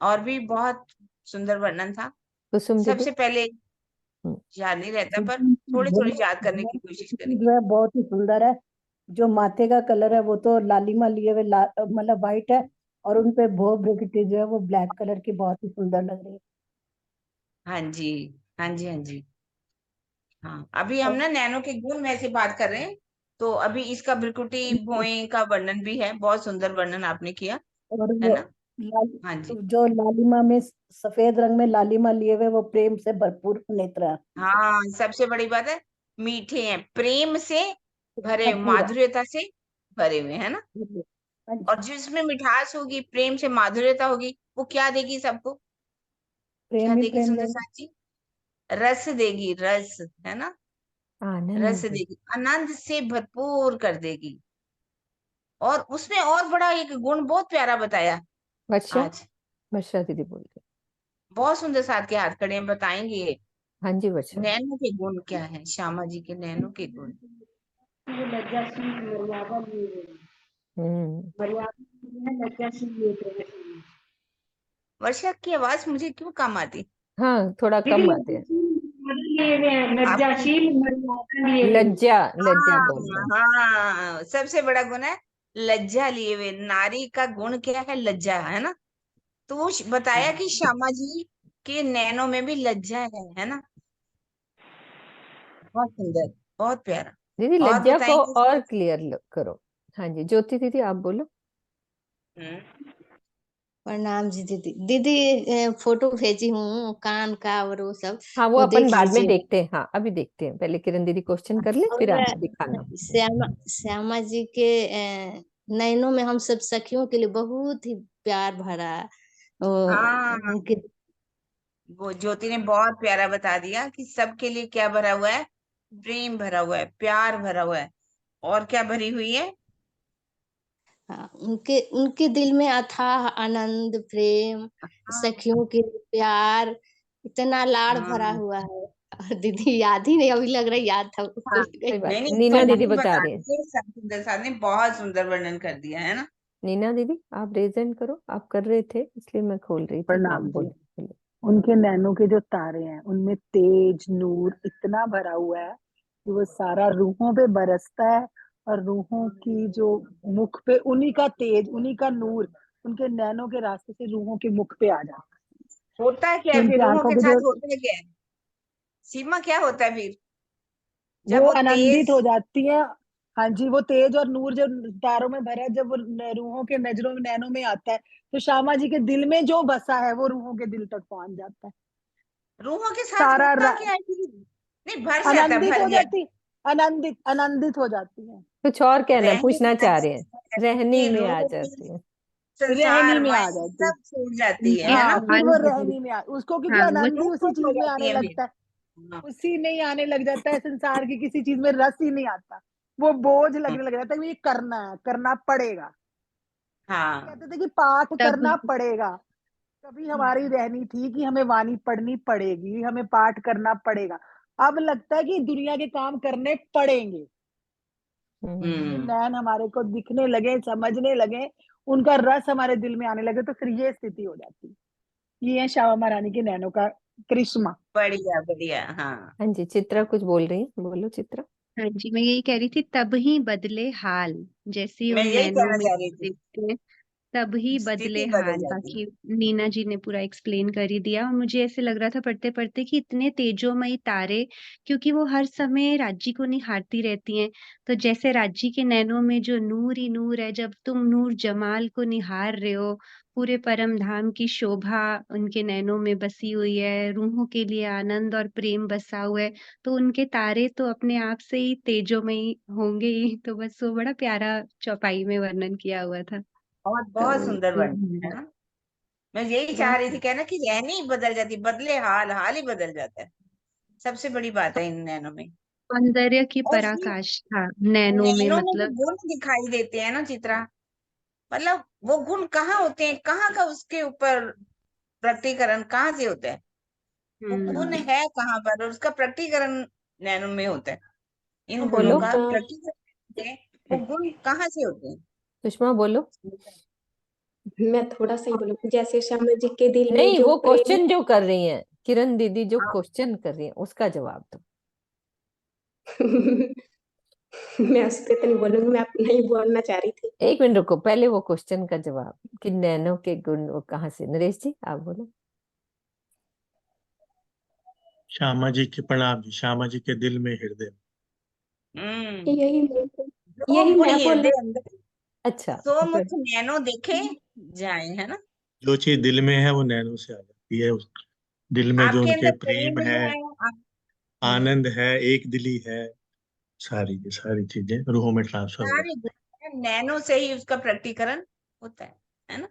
और भी बहुत सुंदर वर्णन था। कुसुम दीदी। सबसे पहले हम्म, याद नहीं रहता, पर थोड़ी थोड़ी भूमि याद करने की कोशिश भूमि करेंगे। जो है बहुत ही सुंदर है। जो माथे का कलर है वो तो लालिमा लिए हुए मतलब वाइट है, और उन पे भो ब्रिकेटी जो है वो ब्लैक कलर की बहुत ही सुंदर लग रही है। हाँ जी हाँ जी हाँ जी। हाँ, अभी हम और ना नैनो के गुण में से बात कर रहे हैं, तो अभी इसका भ्रिकुटी भोए का वर्णन भी है, बहुत सुंदर वर्णन आपने किया, और है वो ना। हाँ जी। जो लालिमा में सफेद रंग में लालिमा लिए हुए वो प्रेम से भरपूर नेत्र है। हाँ, सबसे बड़ी बात है, मीठे हैं, प्रेम से भरे, भरपूर है। माधुर्यता से भरे हुए, है ना। हाँ जी। और जिसमें मिठास होगी, प्रेम से माधुर्यता होगी, वो क्या देगी सबको, क्या प्रेम ही देगी प्रेम सुंदर देंगे। साथ जी, रस देगी, रस, है ना। रस आनंद। देगी, आनंद से भरपूर कर देगी। और उसमें और बड़ा एक गुण बहुत प्यारा बताया वर्षा, आज। वर्षा दीदी बोल रही। बहुत सुंदर साथ के हाथ खड़े हैं, बताएंगे ये हाँ जी वर्षा दीदी। नैनो के गुण क्या है, श्यामा जी के नैनो के गुण। वो लज्जाशील मर्यादा लिए हुए हैं। हम्म। मर्यादा में लज्जाशील लिए हुए हैं। वर्षा की आवाज मुझे क्यों कम आती। हाँ थोड़ा दीदी कम आते हैं। लज्जाशील लिए हुए हैं, आपकी लज्जाशील मर्यादा लिए हुए हैं। लज्जा, लज्जा बोलते हैं। हाँ हाँ, सबसे बड़ा गुण है लज्जा लिए हुए, नारी का गुण क्या है, लज्जा, है ना। तो वो बताया कि श्यामा जी के नैनो में भी लज्जा है ना। बहुत सुंदर, बहुत प्यारा। दीदी और लज्जा को बताएंगे और इसमें? क्लियर करो। हाँ जी ज्योति दीदी आप बोलो। हम्म, प्रणाम जी दीदी। दीदी फोटो भेजी हूँ कान का और वो सब, हाँ वो वो अपन देख बाद में लीजिए। देखते हैं, हाँ अभी देखते हैं, पहले किरण दीदी क्वेश्चन कर ले फिर और आप दिखाना। श्यामा श्यामा जी के नैनों में हम सब सखियों के लिए बहुत ही प्यार भरा वो हाँ उनके वो ज्योति ने बहुत प्यारा बता दिया कि सबके लिए क्या भरा हुआ है, प्रेम भरा हुआ है, प्यार भरा हुआ है, और क्या भरी हुई है, हाँ, उनके उनके दिल में अथाह आनंद प्रेम, हाँ सखियों के प्यार, इतना लाड़ भरा हाँ हुआ है। और दीदी याद ही नहीं, अभी लग रहा है याद था, हाँ। भूल गई। कोई बात नहीं नहीं, नहीं, नीना तो दीदी वही बता बता रहे हैं। दीजिए, सुंदर साहब ने बहुत सुंदर वर्णन कर दिया है ना। नीना दीदी आप रेजेंट करो, आप कर रहे थे इसलिए मैं खोल रही थी, आप प्रणाम जी। बोलो बोलो। उनके नैनों के जो तारे हैं उनमें तेज नूर इतना भरा हुआ है कि वो सारा रूहों पे बरसता है, और रूहों की जो मुख पे उन्हीं का तेज, उन्हीं का नूर उनके नैनों के रास्ते से रूहों के मुख पे आ जाता होता है क्या है। है फिर उनकी रूहों आंखों के के जो साथ, होता है क्या है सीमा, क्या होता है फिर जब वो वो आनंदित तेज, हो जाती है। हाँ जी, वो तेज और नूर जो तारों में भरा है, जब वो रूहों के नजरों में नैनों में आता है, तो श्यामा जी के दिल में जो बसा है वो रूहों के दिल तक पहुंच जाता है। रूहों के साथ सारा होता क्या है फिर? नहीं, भर जाता है, आनंदित भर हो गया, जाती, आनंदित आनंदित हो जाती है, कुछ और कहना रहने पूछना चाह रहे हैं, रहनी ये में आ रोग जाती है। रहनी संसार में आ माया जाती। सब छूट जाती है हाँ, ना, फिर हाँ वो दीदी। रहनी में उसको, क्योंकि हाँ वो आनंद ही रूह उसी खुश हो चीज में जाती आने है लगता है, फिर। हाँ उसी में ही आने लग जाता है। संसार की किसी चीज में रस ही नहीं आता, वो बोझ लगने लग जाता है, ये करना है, करना पड़ेगा। हाँ कहते थे कि पाठ तब करना पड़ेगा। कभी हमारी रहनी थी कि हमें वाणी पढ़नी पड़ेगी, हमें पाठ करना पड़ेगा। अब लगता है कि दुनिया के काम करने पड़ेंगे। ये हम्म। नैन हमारे को दिखने लगे, समझने लगे, उनका रस हमारे दिल में आने लगे, तो फिर ये स्थिति हो जाती है। ये है श्यामा महारानी के नैनों का करिश्मा। बढ़िया बढ़िया, हाँ हाँ जी, चित्रा कुछ बोल रही है, बोलो चित्रा। हाँ जी, मैं यही कह रही थी, तब ही बदले हाल। जैसे ही मैं उन यही नैनों कहना में चाह रही थी, देखते हैं, तब ही बदले स्थिति बदल हाल। जाती है। बाकी नीना जी ने पूरा एक्सप्लेन कर ही दिया। और मुझे ऐसे लग रहा था पढ़ते पढ़ते कि इतने तेजोमयी तारे, क्योंकि वो हर समय राज्य को निहारती रहती हैं। तो जैसे राज्य के नैनों में जो नूर ही नूर है, जब तुम नूर जमाल को निहार रहे हो, पूरे परम धाम की शोभा उनके नैनों में बसी हुई है, रूहों के लिए आनंद और प्रेम बसा हुआ है, तो उनके तारे तो अपने आप से ही तेजोमयी होंगे ही। तो बस वो बड़ा प्यारा चौपाई में वर्णन किया हुआ था। बहुत बहुत तो सुंदर वर्णन है ना। मैं यही चाह बहुत रही थी कहना कि रहनी ही बदल जाती, बदले हाल, हाल ही बदल जाता है। सबसे बड़ी बात है इन नैनों में। सौंदर्य की और फिर पराकाष्ठा नैनों में, नैनों में जो मतलब गुण दिखाई देते हैं ना चित्रा, मतलब वो गुण कहाँ होते हैं, कहाँ का उसके ऊपर प्रकटीकरण कहाँ से होता है, वो गुण है कहाँ पर, और उसका प्रकटीकरण नैनों में होता है। इन गुणों बोलो का प्रकटीकरण है, वो गुण कहाँ से होते हैं। सुषमा, बोलो। मैं थोड़ा सा ही बोलूँ, जैसे श्यामा जी के दिल में नहीं, जो वो प्रेम। क्वेश्चन जो कर रही हैं किरण दीदी, जो हाँ, क्वेश्चन कर रही हैं उसका जवाब दो। मैं उस पे तो नहीं बोलूंगी, मैं अपना ही बोलना चाह रही थी। एक मिनट रुको, पहले वो क्वेश्चन का जवाब कि नैनो के गुण वो कहाँ से। नरेश जी आप बोलो। श्यामा जी के प्रणाम जी। श्यामा जी के दिल में हृदय। यही मैं जो यही गुण मैं बोलना। हृदय अंदर, अच्छा, सो मुख नैनो देखे जाए, है ना। जो चीज दिल में है वो नैनों से आ जाती है। उस दिल में जो आपके उनके अंदर प्रेम प्रेम है, है, आप, आनंद है, एक दिली है, सारी की सारी चीजें रूहों में ट्रांसफर हो सारे जाती गुण हैं, नैनो से ही उसका प्रकटीकरण होता है ना।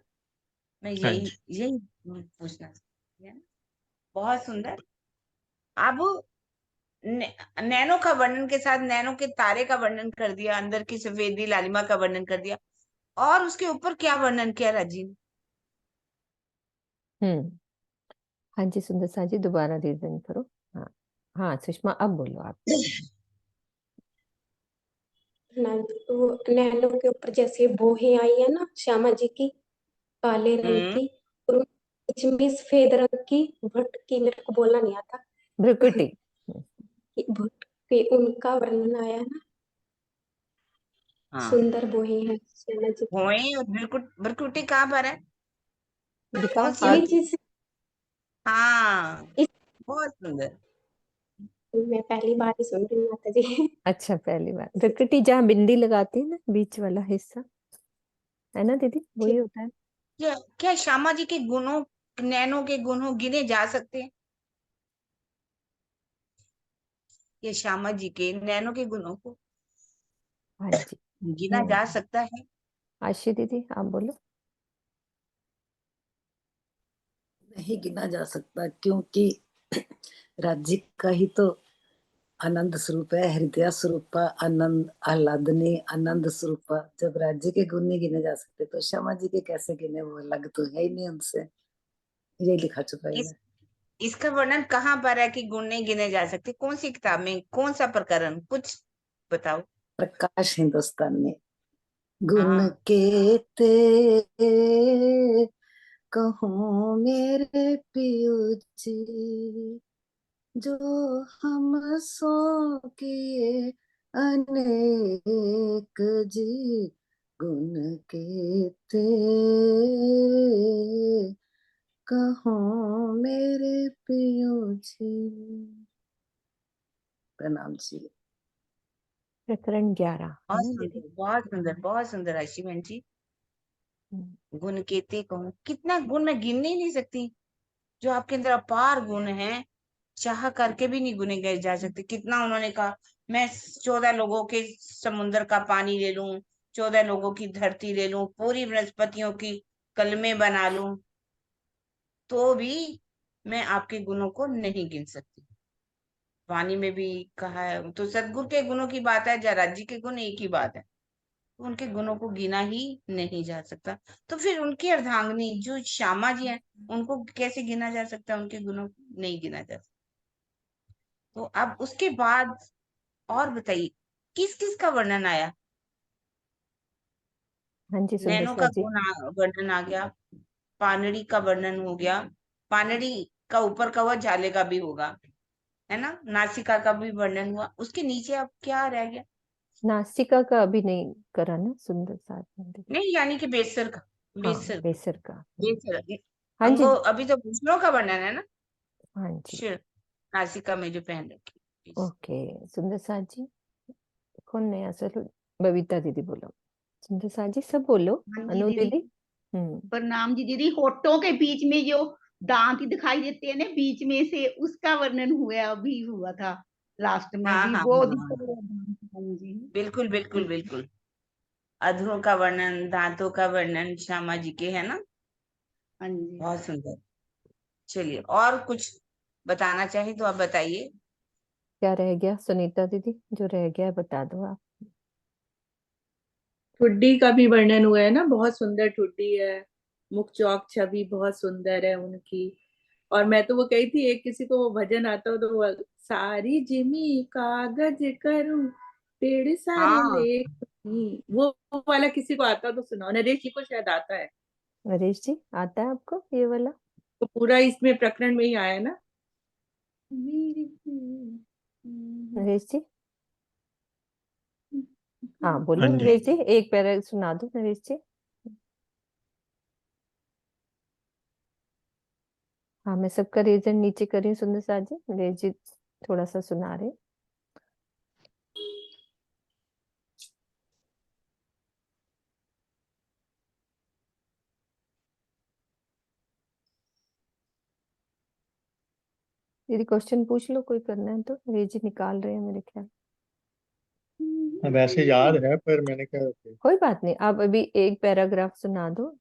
मैं है। हाँ यही जी। यही पूछना चाहती हूँ, है ना। बहुत सुंदर। अब नैनो का वर्णन के साथ नैनो के तारे का वर्णन कर दिया, अंदर की सफेदी लालिमा का वर्णन कर दिया, और उसके ऊपर क्या वर्णन किया राजी ने? हम्म। हाँ जी सुंदर सा जी, दोबारा रीजन करो। हाँ हाँ सुषमा अब बोलो आप। वो नैनो के ऊपर जैसे बोहें आई है ना श्यामा जी की, काले रंग हम्म। की, और बीच में सफेद रंग की भुटकी, मेरे को बोलना नहीं आता, भ्रुकुटी। भुटकी, उनका वर्णन आया है ना। हाँ, सुंदर बोहे हैं श्यामा जी की। भौएं और भ्रुकुटी कहाँ पर है, दिखाओ कौन सी हाथ। ये होती है? चीज हाँ, इस बहुत सुंदर। मैं पहली बार ही सुन रही हूँ माता जी। अच्छा, पहली बार भ्रुकुटी जहाँ बिंदी लगाती है ना, बीच वाला हिस्सा, है ना दीदी, वही ठीक। होता है। क्या श्यामा जी के गुणों, नैनो के गुणों गिने जा सकते हैं? ये श्यामा जी के नैनो के गुणों को हाँ जी। गिना जा सकता है? आशी दीदी आप बोलो। नहीं गिना जा सकता, क्योंकि राज्य का ही तो आनंद स्वरूप है, हृदय स्वरूप, आनंद आह्लादनी आनंद स्वरूप। जब राज्य के गुण नहीं गिने जा सकते तो श्यामा जी के कैसे गिने, वो अलग तो है ही नहीं उनसे। यही लिखा छुपा है। इसका वर्णन कहाँ पर है कि गुण नहीं गिने जा सकते? कौन सी किताब में, कौन सा प्रकरण, कुछ बताओ। प्रकाश हिंदुस्तान में। गुण हाँ के ते कहूँ मेरे पियो जी, जो हम सो किए अनेक जी, गुण के ते कहूँ मेरे पियो जी। प्रणाम जी। प्रकरण 11 है बहुत ना सुंदर, दीदी? बहुत सुंदर, बहुत सुंदर आशी बहन जी। गुण कहते कहूँ, कितना गुण मैं गिन ही नहीं सकती, जो आपके अंदर अपार गुण है, चाह करके भी नहीं गुने गए जा सकते। कितना उन्होंने कहा, मैं 14 लोगों के समुद्र का पानी ले लूं, 14 लोगों की धरती ले लूं, पूरी वनस्पतियों की कलमे बना लूं, तो भी मैं आपके गुणों को नहीं गिन सकती। वाणी में भी कहा है, तो सदगुरु के गुणों की बात है, जयराज जी के गुण एक ही बात है, तो उनके गुणों को गिना ही नहीं जा सकता। तो फिर उनकी अर्धांगिनी जो श्यामा जी हैं, उनको कैसे गिना जा सकता है? उनके गुणों को नहीं गिना जा सकता। तो अब उसके बाद और बताइए, किस किस का वर्णन आया? हाँ जी सुंदर नैनो का साथ जी। वर्णन आ गया, पानड़ी का वर्णन हो गया, पानड़ी का ऊपर का हुआ, झाले का भी होगा, है ना, नासिका का भी वर्णन हुआ, उसके नीचे अब क्या रह गया? नासिका का अभी नहीं करा ना सुंदर साथ में दीदी? नहीं, यानी कि बेसर का, हाँ बेसर बेसर का। बेसर हाँ जी अंगो, अभी तो भूषणों का वर्णन है ना, हाँ जी। शिर नासिका में जो पहन रखी बेसर। ओके सुंदर साथ जी। कौन नया? चलो बबीता दीदी बोलो, सुंदर साथ जी सब बोलो, हाँ जी अनु दीदी। दीदी। हम्म। प्रणाम जी दीदी। होठों के बीच में जो दांत दिखाई देते हैं ना बीच में से, उसका वर्णन हुआ, अभी हुआ था लास्ट में हाँ भी हाँ वो हाँ दिखे हाँ, हुए दांत। हाँ जी। बिल्कुल बिल्कुल बिल्कुल। अधरों का वर्णन, दांतों का वर्णन श्यामा जी के, है ना, हाँ जी। बहुत सुंदर। चलिए, और कुछ बताना चाहे तो आप बताइए। क्या रह गया सुनीता दीदी? जो रह गया है बता दो आप। ठुड्डी का भी वर्णन हुआ है ना, बहुत सुंदर ठुड्डी है, मुख चौक छवि बहुत सुंदर है उनकी। और मैं तो वो कही थी, एक किसी को वो भजन आता हो तो वो, सारी जिमी कागज करूं ढेर सारे हाँ लेख, वो वाला किसी को आता हो तो सुनाओ। नरेश जी को शायद आता है। नरेश जी आता है आपको ये वाला? तो पूरा इसमें प्रकरण में ही आया है ना। नरेश जी हाँ बोलो हाँ जी। नरेश जी, एक पैरा सुना दो नरेश जी। हाँ मैं सबका रीजन नीचे कर रही हूँ सुंदर साथ जी, नरेश जी थोड़ा सा सुना रहे। दीदी क्वेश्चन पूछ लो, कोई करना है तो। नरेश जी निकाल रहे हैं मेरे ख्याल। वैसे याद है पर मैंने कहा okay। कोई बात नहीं, आप अभी एक पैराग्राफ सुना दो।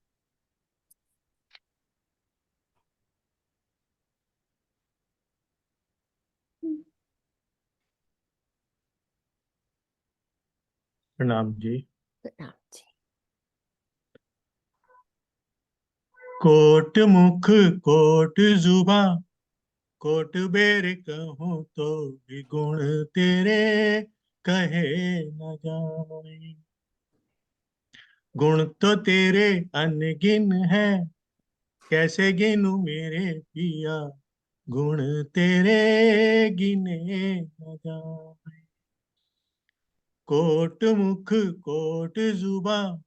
प्रणाम जी। प्रणाम जी। कोट मुख कोट जुबा, कोट बेर कहूँ तो भी गुण तेरे कहे न जाए। गुण तो तेरे अनगिन है, कैसे गिनूं मेरे पिया, गुण तेरे गिने न जाए। कोट मुख कोट जुबा,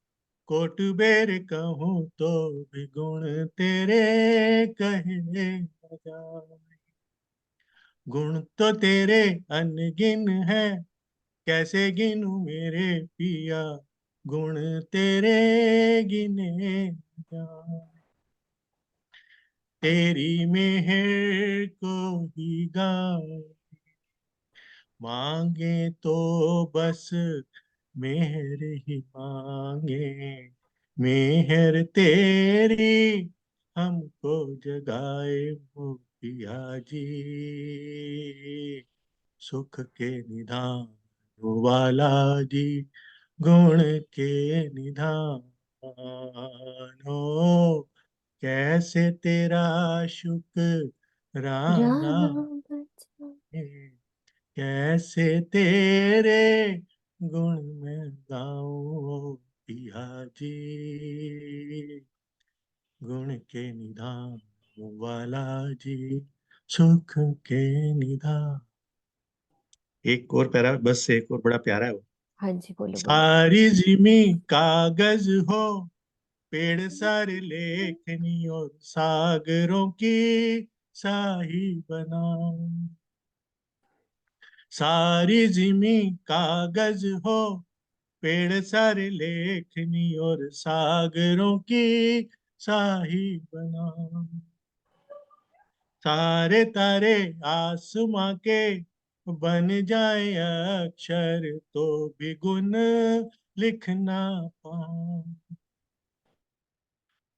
कोट बेर कहूँ तो भी गुण तेरे कहे न जाए। गुण तो तेरे अनगिन है, कैसे गिनूं मेरे पिया, गुण तेरे गिने न जाए। तेरी मेहर को ही गाए, मांगे तो बस मेहर ही मांगे। मेहर तेरी हमको जगाए मोतिया जी, सुख के निधान वाला जी, गुण के निधान हो, कैसे तेरा शुक्राना राम बचा कैसे तेरे गुण में गाऊं पिया जी, गुण के निधान वाला जी, सुख के निधान। एक और पैरा बस से, एक और बड़ा प्यारा है वो। हाँ जी, बोलो बोलो। सारी जिमी कागज हो, पेड़ सारे लेखनी और सागरों की शाही बनाऊं, सारी जिमी कागज हो, पेड़ सारे लेखनी और सागरों की शाही बनाऊं, सारे तारे आसमां के बन जाए अक्षर, तो भी गुण लिखना पाऊं,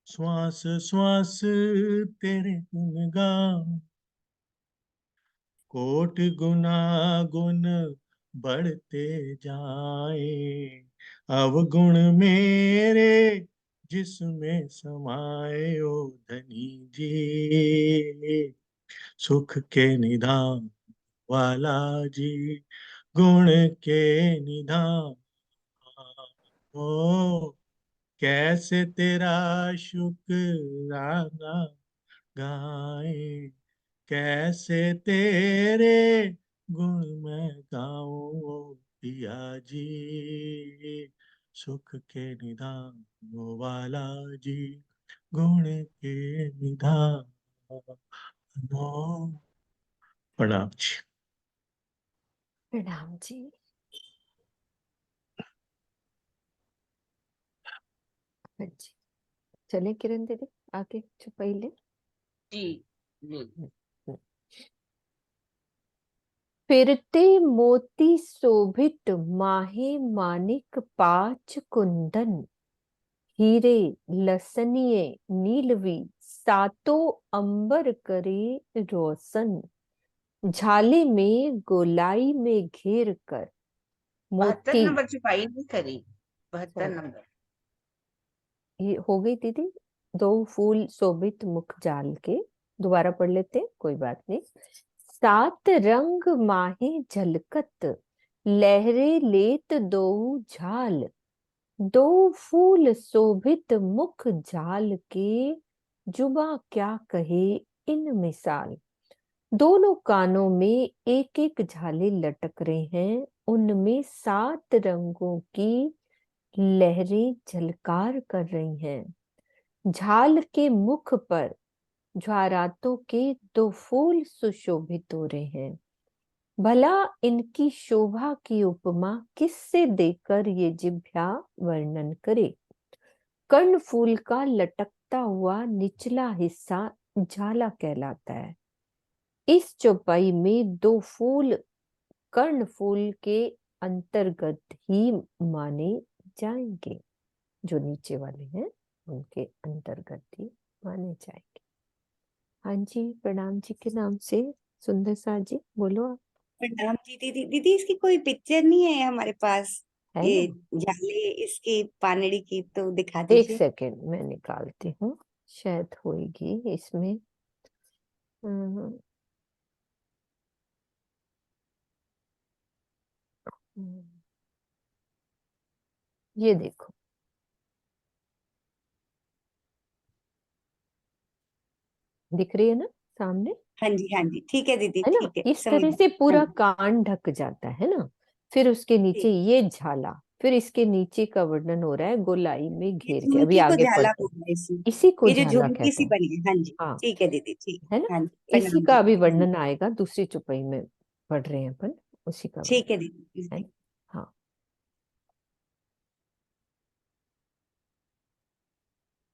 श्वास श्वास तेरे गुण गाऊं, कोट गुना गुण बढ़ते जाए, अवगुण मेरे जिसमें समाए ओ धनी जी, सुख के निधान वाला जी, गुण के निधान हो, कैसे तेरा शुक्राना गाए, कैसे तेरे गुण मैं गाऊं पिया जी, सुख के निधान वाला जी, गुण के निधान हो। प्रणाम जी। प्रणाम जी। हाँ जी, चले किरण दीदी आगे छुपाई ले। जी जी। फिरते मोती शोभित माहे मानिक पांच कुंदन, हीरे लसनिए नीलवी सातों अंबर करे रोशन, झाले में गोलाई में घेर कर 72 मोती। नंबर छुपाई नहीं करी, 72 Sorry, नंबर। ये हो गई दीदी। दो फूल शोभित मुख जाल के, दोबारा पढ़ लेते हैं, कोई बात नहीं। सात रंग माहे झलकत, लहरे लेत दो झाल, दो फूल शोभित मुख जाल के, जुबा क्या कहे इन मिसाल। दोनों कानों में एक एक झाले लटक रहे हैं, उनमें 7 रंगों की लहरें झलकार कर रही हैं। झाल के मुख पर ज्वारातों के 2 फूल सुशोभित हो रहे हैं। भला इनकी शोभा की उपमा किससे देकर ये जिह्वा वर्णन करे। कर्ण फूल का लटकता हुआ निचला हिस्सा झाला कहलाता है। इस चौपाई में 2 फूल कर्ण फूल के अंतर्गत ही माने जाएंगे, जो नीचे वाले हैं उनके अंतर्गत ही माने जाएंगे। हाँ जी, प्रणाम जी के नाम से सुंदर सा जी बोलो आप। प्रणाम जी दीदी। दीदी इसकी कोई पिक्चर नहीं है हमारे पास, है ये ना, झाले इसकी पानड़ी की, तो दिखा 1 दीजिए। सेकेंड मैं निकालती हूँ, शायद होगी इसमें। हम्म, ये देखो, दिख रही है ना सामने, हाँ जी हाँ जी, ठीक है दीदी, है ना। ठीक है, इस समझ तरह गई। से हाँ पूरा जी कान ढक जाता है ना, फिर उसके नीचे ठीक। ये झाला, फिर इसके नीचे का वर्णन हो रहा है गोलाई में ये घेर के। अभी झुमकी को आगे झाला पढ़ते हैं, बोलना है इसमें, इसी को ये जो झाला झुमकी कहते सी हैं। बनी है। हाँ जी हाँ, ठीक है दीदी, ठीक है है। ना। हाँ जी, इसी प्रणाम का जी। अभी हाँ जी वर्णन आएगा, दूसरी चौपाई में पढ़ रहे हैं अपन, उसी का वर्णन, ठीक है दीदी है जी। ना। हाँ,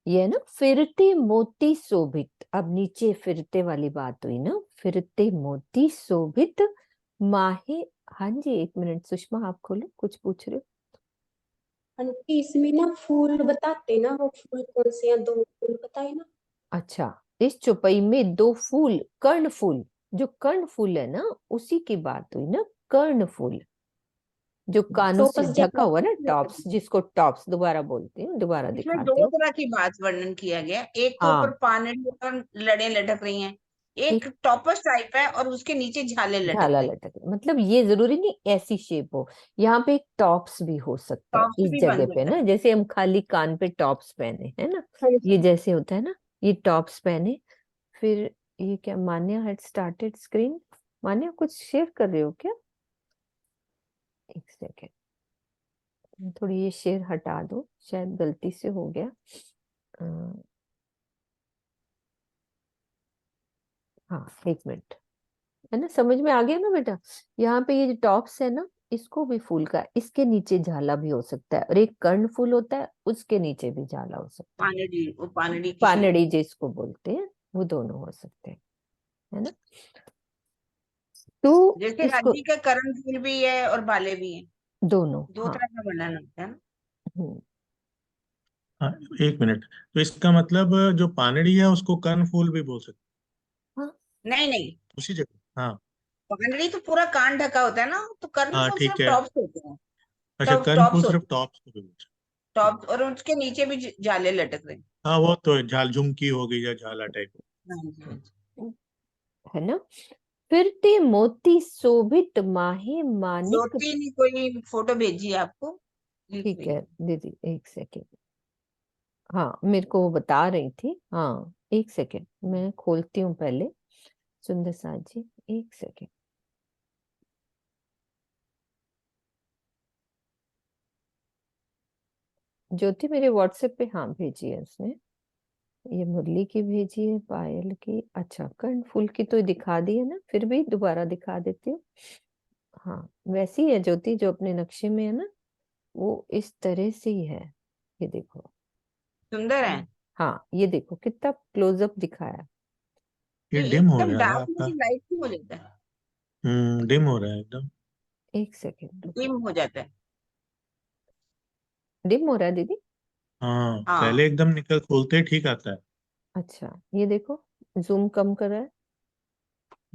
ये है ना, फिरते मोती शोभित। अब नीचे फिरते वाली बात हुई ना, फिरते मोती शोभित माहे। हाँ जी, 1 मिनट सुषमा, आप खोलो, कुछ पूछ रहे हो। आंटी इसमें ना फूल बताते ना, वो फूल कौन से हैं, 2 फूल बताए ना। अच्छा, इस चौपाई में 2 फूल, कर्ण फूल, जो कर्ण फूल है ना उसी की बात हुई ना, कर्ण फूल जो कानों से टॉप्स ढका हुआ ना, जैसा टॉप्स, जिसको टॉप्स, दोबारा बोलती हूँ, दोबारा इसमें दिखाती 2 हूँ। तरह की बात वर्णन किया गया है। एक के हाँ, ऊपर पानड़ी और लड़े लटक रही हैं, एक एक टॉपस टाइप है और उसके नीचे झाले लटक झाला रहे हैं। लटक, मतलब ये जरूरी नहीं ऐसी शेप हो, यहाँ पे एक टॉप्स भी हो सकता है टॉप्स इस भी बन जगह पे सकता ना, है। जैसे हम खाली कान पे टॉप्स पहने है ना, हाँ ये जी। जैसे होता है ना, ये टॉप्स पहने। फिर ये क्या, मान्या हैड स्टार्टेड स्क्रीन, मान्या कुछ शेयर कर रहे हो क्या? एक सेकेंड, थोड़ी ये शेयर हटा दो, शायद गलती से हो गया। हाँ, 1 मिनट, है ना, समझ में आ गया ना बेटा? यहाँ पे ये जो टॉप्स है ना, इसको भी फूल का, इसके नीचे झाला भी हो सकता है, और एक कर्ण फूल होता है उसके नीचे भी झाला हो सकता है, पानड़ी, वो पानड़ी की शेप। पानड़ी जिसको बोलते हैं, वो दोनों हो सकते हैं, है ना। तो जैसे इसको राज्य का करण फूल भी है और बाले भी हैं, दोनों, 2 हाँ। तरह का वर्णन होता है ना। हम्म, हाँ, 1 मिनट। तो इसका मतलब जो पानड़ी है उसको कर्ण फूल भी बोल सकते हाँ, नहीं नहीं, हैं, उसी जगह। हाँ। पानड़ी तो पूरा कान ढका होता है ना, तो कर्ण हाँ फूल ठीक सिर्फ है। टॉप्स होते हैं। अच्छा, टॉप कर्ण फूल टॉप्स होते सिर्फ हैं, टॉप्स को भी बोल सकते टॉप्स, और उसके नीचे भी जाले लटक रहे हैं। हैं। हाँ, वो तो झाल झुमकी हो गई या झाला टाइप। हाँ जी, हाँ जी। है ना। फिरते मोती शोभित माहे मानिक। ज्योति ने कोई फोटो भेजी है आपको, लिख ठीक रही है है। दीदी, 1 सेकेंड, हाँ मेरे को वो बता रही थी, हाँ 1 सेकेंड, मैं खोलती हूँ पहले, सुंदर साथ जी, 1 सेकेंड। ज्योति मेरे व्हाट्सएप पे, हाँ भेजी है उसने, ये मुरली की भेजी है, पायल की, अच्छा कर्ण फूल की तो दिखा दी है ना, फिर भी दोबारा दिखा देती हूँ। हाँ, वैसी है ज्योति जो अपने नक्शे में है ना, वो इस तरह से ही है, ये देखो। सुंदर है। हाँ, ये देखो कितना क्लोजअप दिखाया। ये ये डिम हो एकदम रहा है डार्क आपका। में लाइट क्यों हो जाता है? डिम हो रहा है एकदम। 1 सेकेंड रुको, डिम हो जाता है। डिम हो रहा है दीदी? हाँ, हाँ, पहले एकदम निकल खोलते ही ठीक आता है। अच्छा, ये देखो, जूम कम कर रहा है।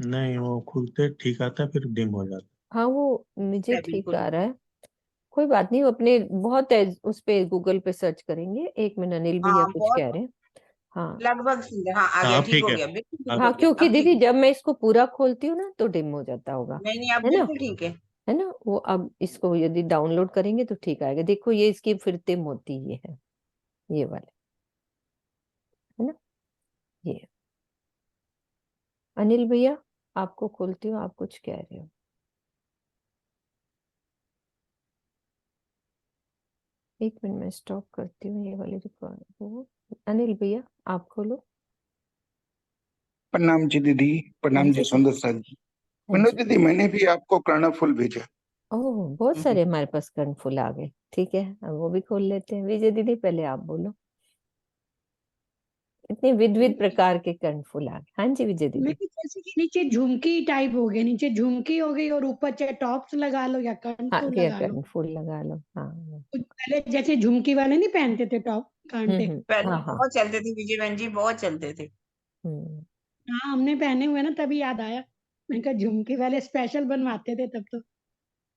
नहीं, वो खुलते ठीक आता है, फिर डिम हो जाता हाँ, वो मुझे है ठीक बिल्कुल। आ रहा है, कोई बात नहीं, वो अपने बहुत है, उस पे गूगल पे सर्च करेंगे। 1 मिनट, अनिल भैया हाँ, कुछ बहुत कह रहे हैं। हाँ, लगभग सुंदर, हाँ आ है। गया, हाँ, अब ठीक ठीक हो है। गया, बिल्कुल ठीक अब हाँ, हो गया, क्योंकि अब ठीक दीदी है। जब मैं इसको पूरा खोलती हूँ ना तो डिम हो जाता होगा, नहीं नहीं, अब है ना, बिल्कुल ठीक है। है ना। वो अब इसको यदि डाउनलोड करेंगे तो ठीक आएगा, देखो ये इसकी फिरते मोती ये है, ये वाले, है ना, ये। अनिल भैया आपको खोलती हूँ, आप कुछ कह रहे हो? एक मिनट में स्टॉप करती हूँ ये वाली रिकॉर्ड। अनिल भैया आप खोलो। प्रणाम जी दीदी। हाँ प्रणाम जी जी, सुंदर साथ जी। हाँ विनोद जी। दीदी, मैंने भी आपको कर्णफूल भेजा। ओह, बहुत सारे हमारे पास कर्णफूल आ गए, ठीक है, अब वो भी खोल लेते हैं। विजय दीदी पहले आप बोलो, इतने विध विध प्रकार के कर्णफूल आ गए। हाँ जी विजय दीदी। मेरे जैसे कि नीचे झुमकी टाइप हो गई, नीचे झुमकी हो गई और ऊपर चाहे टॉप्स लगा लो या हाँ, कर्णफूल या लगा लो। कर्णफूल लगा लो, हाँ। कुछ पहले जैसे झुमकी वाले नहीं पहनते थे टॉप कांटे। पहले हाँ हाँ। बहुत चलते थे विजय बहन जी, बहुत चलते थे। हम्म, हाँ, हमने पहने हुए ना, तभी याद आया। मैंने कहा झुमकी वाले स्पेशल बनवाते थे तब तो।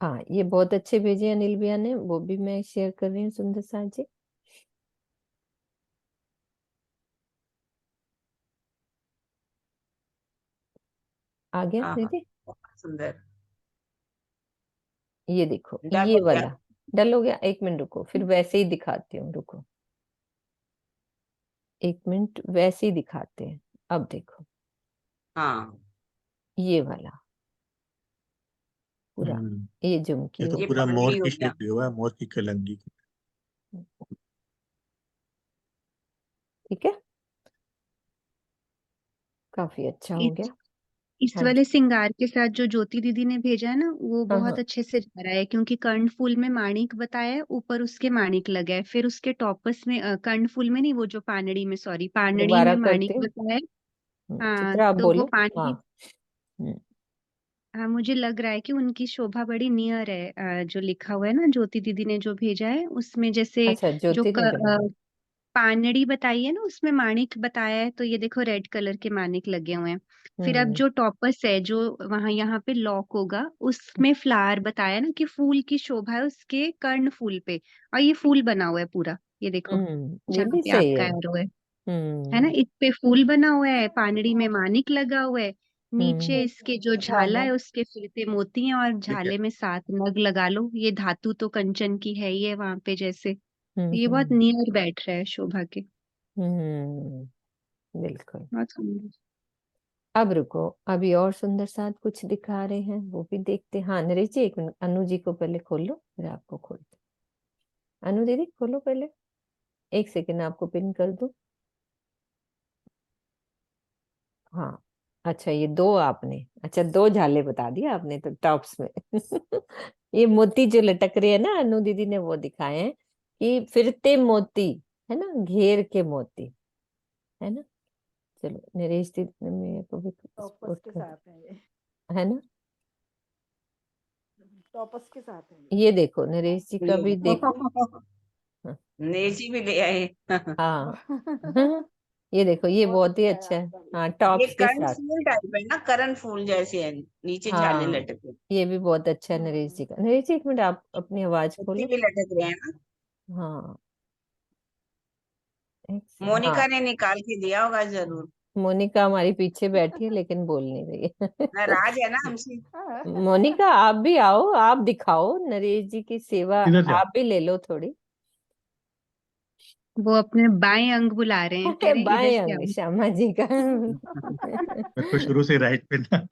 हाँ, ये बहुत अच्छे भेजे अनिल भैया ने, वो भी मैं शेयर कर रही हूँ सुंदर साथ जी। आ गया हाँ हाँ, दीदी, बहुत सुंदर। ये देखो डन ये हो गया। वाला डल हो गया। 1 मिनट रुको, फिर वैसे ही दिखाती हूँ, रुको 1 मिनट, वैसे ही दिखाते हैं। अब देखो हाँ, ये वाला पूरा, हम्म, ये झुमकी ये तो हो ये पूरा मोर पानड़ी हो की गया। शेप भी हुआ है, मोर की कलंगी की। ठीक है, काफी अच्छा हो इस गया। इस हाँ वाले जी, सिंगार के साथ जो ज्योति दीदी ने भेजा है ना, वो हाँ बहुत हाँ, अच्छे से जा रहा है, क्योंकि कर्णफूल में माणिक बताया है, ऊपर उसके माणिक लगा है, फिर उसके टॉपस में कर्णफूल में नहीं, वो जो पानड़ी में, सॉरी, पानड़ी दोबारा में करती माणिक हूँ। बताया है। हाँ, चित्रा आप तो वो बोलो। हाँ। पानड़ी, हम्म, हाँ मुझे लग रहा है कि उनकी शोभा बड़ी नियर है। जो लिखा हुआ है ना, ज्योति दीदी ने जो भेजा है उसमें, जैसे अच्छा, जो ज्योति ने जो भेजा। पानड़ी बताई है ना, उसमें माणिक बताया है, तो ये देखो रेड कलर के माणिक लगे हुए हैं। फिर अब जो टॉपस है, जो वहां यहाँ पे लॉक होगा, उसमें फ्लावर बताया ना कि फूल की शोभा है उसके कर्ण फूल पे, और ये फूल बना हुआ है पूरा, ये देखो ये जहाँ भी पे सही आपका है। एरो है ना, इस पे फूल बना हुआ है, पानड़ी में माणिक लगा हुआ है, नीचे इसके जो झाला है उसके फिरते मोती हैं, और ठीक है। झाले में 7 नग लगा लो। ये धातु तो कंचन की है ही है वहां पे जैसे, हम्म ये बहुत नियर बैठ रहा है शोभा के, बिल्कुल। बहुत सुंदर। अब रुको, अभी और सुंदर साथ कुछ दिखा रहे हैं, वो भी देखते हैं। हाँ नरेश जी, एक मिनट, अनु जी को पहले खोल लो, फिर आपको खोलते। अनु दीदी खोलो पहले, 1 सेकेंड आपको पिन कर दूं। हाँ अच्छा, ये 2 आपने, अच्छा 2 झाले बता दिया आपने तो टॉप्स में। ये मोती जो लटक रहे हैं ना, अनु दीदी ने वो दिखाए हैं कि फिरते मोती, है ना, घेर के मोती, है ना। चलो नरेश दीदी मेरे को भी टॉपस सपोर्ट के कर साथ है ये, दो, है ना। टॉपस के साथ है ये। ये देखो नरेश जी का भी देखो। हाँ, नेजी भी ले आए। हाँ। ये देखो, ये बहुत ही अच्छा है। हाँ ये टॉप्स के कर्ण साथ। फूल टाइप है ना, करण फूल जैसे है, नीचे झाले हाँ लटके, ये भी बहुत अच्छा है नरेश जी का। नरेश जी 1 मिनट, आप अपनी आवाज पत्ते खोलो। भी लटक रहे हैं ना। हाँ मोनिका हाँ, ने निकाल के दिया होगा जरूर, मोनिका हमारी पीछे बैठी है लेकिन बोल नहीं रही है। नाराज है ना हमसे। मोनिका आप भी आओ, आप दिखाओ नरेश जी की सेवा, किधर जाओ? आप भी ले लो थोड़ी। वो अपने बाएं अंग बुला रहे हैं, कह रहे हैं इधर बाएं से अंग आओ। श्यामा जी का। मेरे को शुरू से राइट पे ना।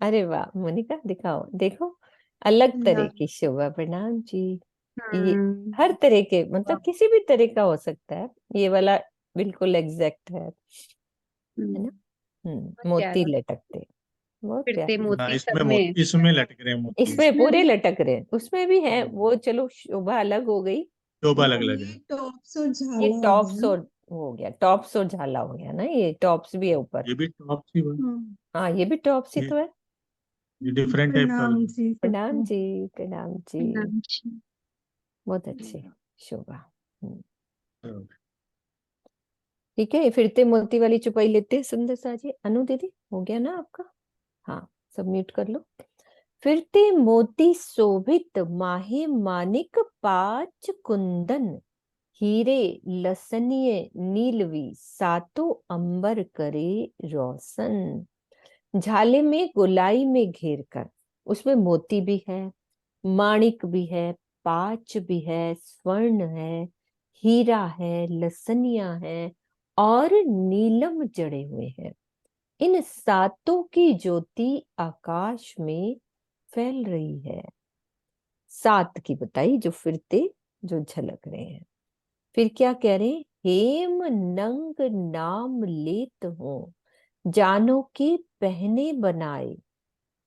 अरे वाह मोनिका, दिखाओ, देखो अलग तरह की शोभा। प्रणाम जी। ये हर तरह के, मतलब किसी भी तरह का हो सकता है, ये वाला बिल्कुल एग्जैक्ट है ना। बहुत मोती प्यारा, लटकते, बहुत फिरते प्यारा। हाँ, मोती सब में। इसमें लटक रहे हैं मोती। इसमें इसमें पूरे भी लटक रहे हैं, उसमें भी है वो, चलो शोभा अलग हो गई। शोभा अलग अलग है। टॉप्स और ये झाला हो टॉप्स गया। और हो गया, टॉप्स और झाला हो गया ना, ये टॉप्स भी है ऊपर। ये भी टॉप सी बन, हाँ ये भी टॉप्स ही ये तो है। ये डिफरेंट टाइप का प्रणाम लग जी प्रणाम सबको। जी, प्रणाम जी। नाम छी। बहुत अच्छे शोभा। रहा है। ठीक है, ये फिरते मोती वाली चुपाई लेते हैं सुंदर सा जी। अनु दीदी हो गया ना आपका? हाँ सब म्यूट कर लो। फिरते मोती शोभित माहे मानिक पांच कुंदन, हीरे लसनिय नीलवी सातों अंबर करे रोशन। झाले में गोलाई में घेर कर, उसमें मोती भी है, माणिक भी है, पांच भी है, स्वर्ण है, हीरा है, लसनिया है और नीलम जड़े हुए हैं। इन सातों की ज्योति आकाश में फैल रही है। 7 की बताई जो फिरते, जो झलक रहे हैं। फिर क्या कह रहे हैं? हेम नंग नाम लेत हो, जानो के पहने बनाए,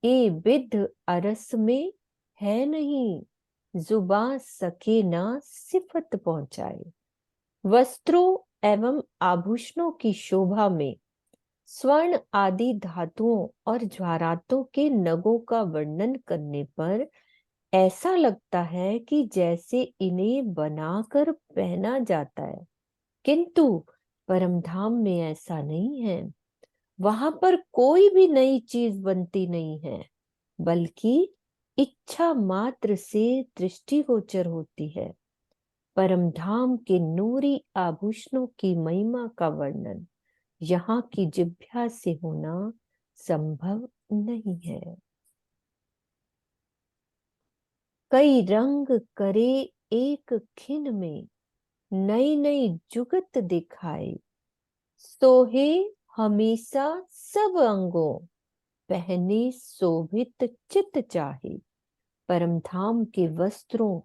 ए विध अरस में है नहीं, जुबां सके ना सिफत पहुंचाए। वस्त्रों एवं आभूषणों की शोभा में स्वर्ण आदि धातुओं और ज्वारातों के नगों का वर्णन करने पर ऐसा लगता है कि जैसे इन्हें बनाकर पहना जाता है, किंतु परमधाम में ऐसा नहीं है। वहां पर कोई भी नई चीज बनती नहीं है, बल्कि इच्छा मात्र से दृष्टिगोचर होती है। परमधाम के नूरी आभूषणों की महिमा का वर्णन यहाँ की जिह्वा से होना संभव नहीं है। कई रंग करे एक खिन में, नई नई जुगत दिखाए, सोहे हमेशा सब अंगों, पहने शोभित चित चाहे। परमधाम के वस्त्रों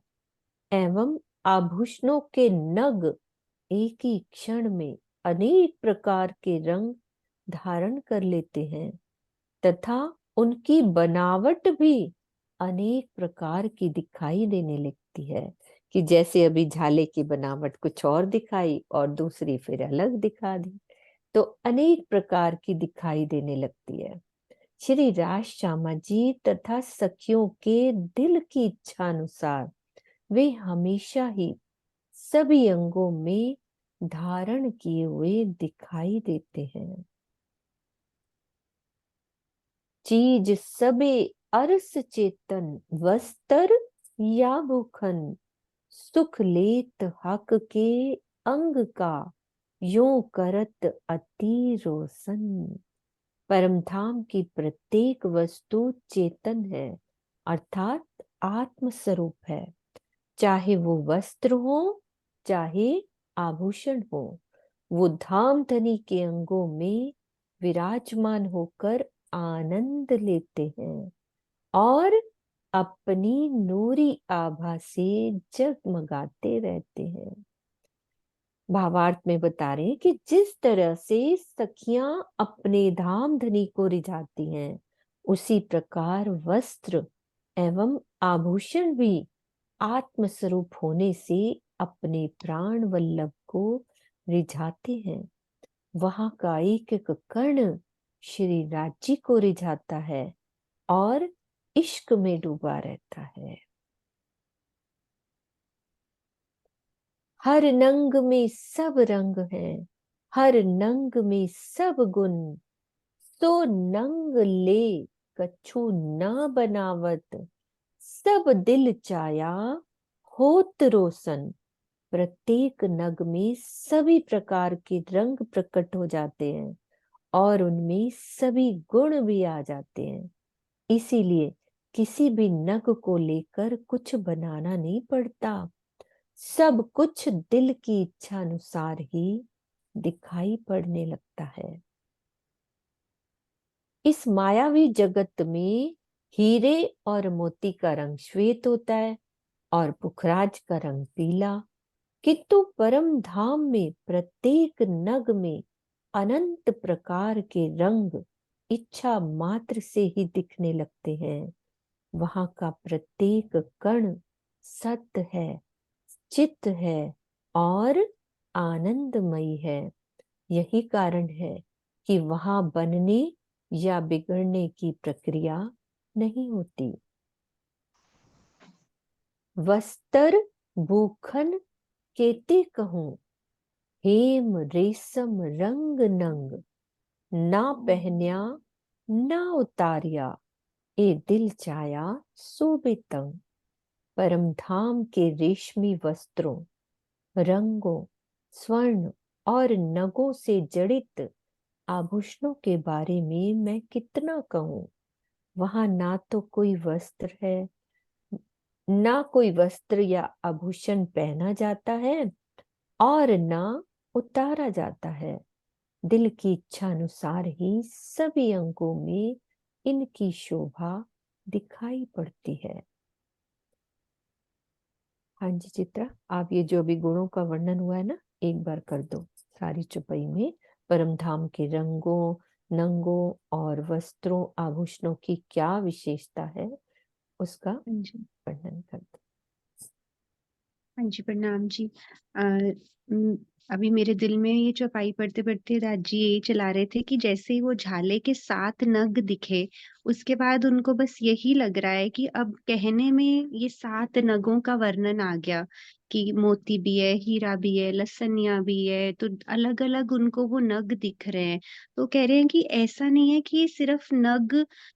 एवं आभूषणों के नग एक ही क्षण में अनेक प्रकार के रंग धारण कर लेते हैं, तथा उनकी बनावट भी अनेक प्रकार की दिखाई देने लगती है। कि जैसे अभी झाले की बनावट कुछ और दिखाई और दूसरी फिर अलग दिखा दी, तो अनेक प्रकार की दिखाई देने लगती है। श्री राज श्यामा जी तथा सखियों के दिल की इच्छा अनुसार वे हमेशा ही सभी अंगों में धारण किए हुए दिखाई देते हैं। चीज सबे अरस चेतन, वस्त्र या भूखन, सुख लेत हक के अंग का, यो करत अति रोशन। परम धाम की प्रत्येक वस्तु चेतन है, अर्थात आत्म स्वरूप है। चाहे वो वस्त्र हो, चाहे आभूषण हो, वो धाम धनी के अंगों में विराजमान होकर आनंद लेते हैं और अपनी नूरी आभा से जगमगाते रहते हैं। भावार्थ में बता रहे हैं कि जिस तरह से सखियां अपने धाम धनी को रिझाती हैं, उसी प्रकार वस्त्र एवं आभूषण भी आत्म स्वरूप होने से अपने प्राण वल्लभ को रिझाते हैं। वहां का एक एक कण श्री राज्य को रिझाता है और इश्क में डूबा रहता है। हर नंग में सब रंग हैं, हर नंग में सब गुण, सो नंग ले कछु ना बनावत, सब दिल चाया होत रोशन। प्रत्येक नग में सभी प्रकार के रंग प्रकट हो जाते हैं और उनमें सभी गुण भी आ जाते हैं। इसीलिए किसी भी नग को लेकर कुछ बनाना नहीं पड़ता, सब कुछ दिल की इच्छा अनुसार ही दिखाई पड़ने लगता है। इस मायावी जगत में हीरे और मोती का रंग श्वेत होता है और पुखराज का रंग पीला, किंतु परम धाम में प्रत्येक नग में अनंत प्रकार के रंग इच्छा मात्र से ही दिखने लगते हैं। वहां का प्रत्येक कण सत्य है, चित्त है और आनंदमयी है। यही कारण है कि वहां बनने या बिगड़ने की प्रक्रिया नहीं होती। वस्त्र भूखन केते कहूं, हेम रेशम रंग नंग, ना पहन्या ना उतारिया, ए दिल चाया सोबितंग। परम धाम के रेशमी वस्त्रों, रंगों, स्वर्ण और नगों से जड़ित आभूषणों के बारे में मैं कितना कहूं। वहां ना तो कोई वस्त्र है, ना कोई वस्त्र या आभूषण पहना जाता है और ना उतारा जाता है। दिल की इच्छा अनुसार ही सभी अंगों में इनकी शोभा दिखाई पड़ती है। हाँ जी चित्रा, आप ये जो अभी गुणों का वर्णन हुआ है ना, एक बार कर दो सारी चौपाई में। परम धाम के रंगों, नंगों और वस्त्रों, आभूषणों की क्या विशेषता है, उसका वर्णन कर दो। हाँ जी, प्रणाम जी। अभी मेरे दिल में ये चौपाई पढ़ते पढ़ते राज जी यही चला रहे थे कि जैसे ही वो झाले के 7 नग दिखे, उसके बाद उनको बस यही लग रहा है कि अब कहने में ये 7 नगों का वर्णन आ गया कि मोती भी है, हीरा भी है, लसनिया भी है, तो अलग अलग उनको वो नग दिख रहे हैं। तो कह रहे हैं कि ऐसा नहीं है कि ये सिर्फ नग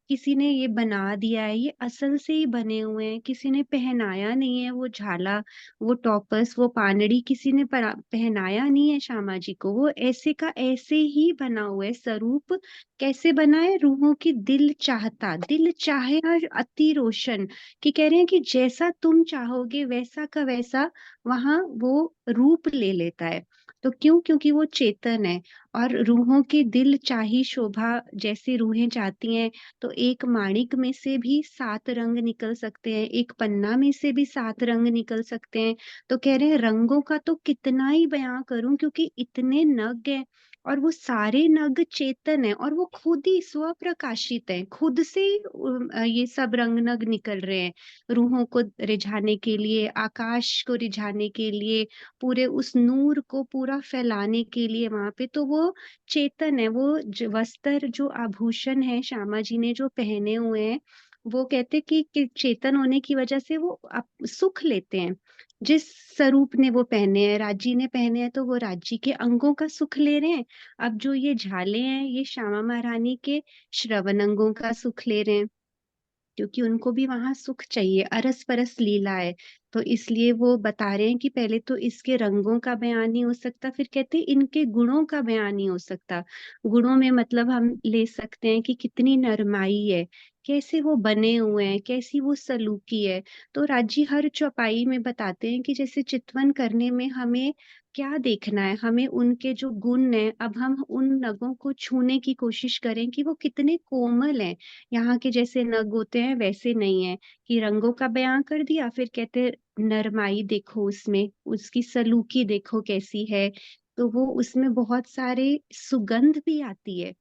किसी ने ये बना दिया है, ये असल से ही बने हुए हैं, किसी ने पहनाया नहीं है। वो झाला, वो टॉपर्स, वो पानड़ी किसी ने पहनाया नहीं है श्यामा जी को, वो ऐसे का ऐसे ही बना हुआ है। स्वरूप कैसे बना है? रूहों की दिल चाहता, दिल चाहे और अति रोशन, कि कह रहे हैं कि जैसा तुम चाहोगे वैसा का वैसा वहां वो रूप ले लेता है। तो क्यों? क्योंकि वो चेतन है और रूहों की दिल चाही शोभा जैसी रूहें चाहती हैं। तो एक माणिक में से भी 7 रंग निकल सकते हैं, एक पन्ना में से भी 7 रंग निकल सकते हैं। तो कह रहे हैं रंगों का तो कितना ही बयां करूं, क्योंकि इतने नग हैं और वो सारे नग चेतन है और वो खुद ही स्व प्रकाशित है, खुद से ही, ये सब रंग नग निकल रहे हैं रूहों को रिझाने के लिए, आकाश को रिझाने के लिए, पूरे उस नूर को पूरा फैलाने के लिए वहां पे। तो वो चेतन है। वो वस्त्र जो आभूषण है श्यामा जी ने जो पहने हुए हैं, वो कहते कि चेतन होने की वजह से वो सुख लेते हैं। जिस स्वरूप ने वो पहने हैं, राजी ने पहने हैं, तो वो राजी के अंगों का सुख ले रहे हैं। अब जो ये झाले हैं, ये श्यामा महारानी के श्रवण अंगों का सुख ले रहे हैं, क्योंकि उनको भी वहां सुख चाहिए। अरस परस लीला है, तो इसलिए वो बता रहे हैं कि पहले तो इसके रंगों का बयान नहीं हो सकता, फिर कहते हैं इनके गुणों का बयान नहीं हो सकता। गुणों में मतलब हम ले सकते हैं कि कितनी नरमाई है, कैसे वो बने हुए हैं, कैसी वो सलूकी है। तो राजी हर चौपाई में बताते हैं कि जैसे चितवन करने में हमें क्या देखना है, हमें उनके जो गुण है, अब हम उन नगों को छूने की कोशिश करें कि वो कितने कोमल हैं। यहाँ के जैसे नग होते हैं वैसे नहीं है, कि रंगों का बयां कर दिया, फिर कहते हैं नरमाई देखो उसमें, उसकी सलूकी देखो कैसी है। तो वो उसमें बहुत सारे सुगंध भी आती है।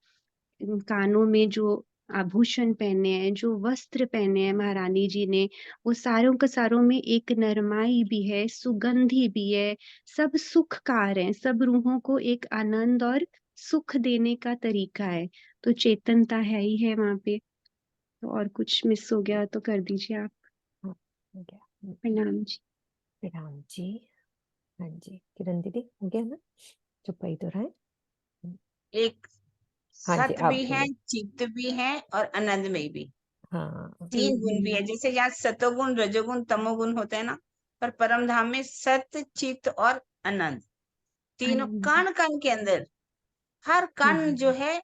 कानों में जो आभूषण पहने हैं, जो वस्त्र पहने हैं महारानी जी ने, वो सारों के सारों में एक नरमाई भी है, सुगंधी भी है, सब सुखकार हैं, सब रूहों को एक आनंद और सुख देने का तरीका है। तो चेतनता है ही है वहां पे। तो और कुछ मिस हो गया तो कर दीजिए आप। हाँ, हो गया। प्रणाम जी। राम जी। हाँ जी, किरण दीदी हो गया ना? चुपाई दोहराए। एक हाँ जी, सत आप भी है, बोलो। चित्त भी है और आनंदमय भी। हाँ। तीन गुण भी है, जैसे यहाँ सतोगुण, रजोगुण, तमोगुण होते हैं ना, पर परम धाम में सत, चित्त और आनंद, तीनों कण कण के अंदर, हर कण जो है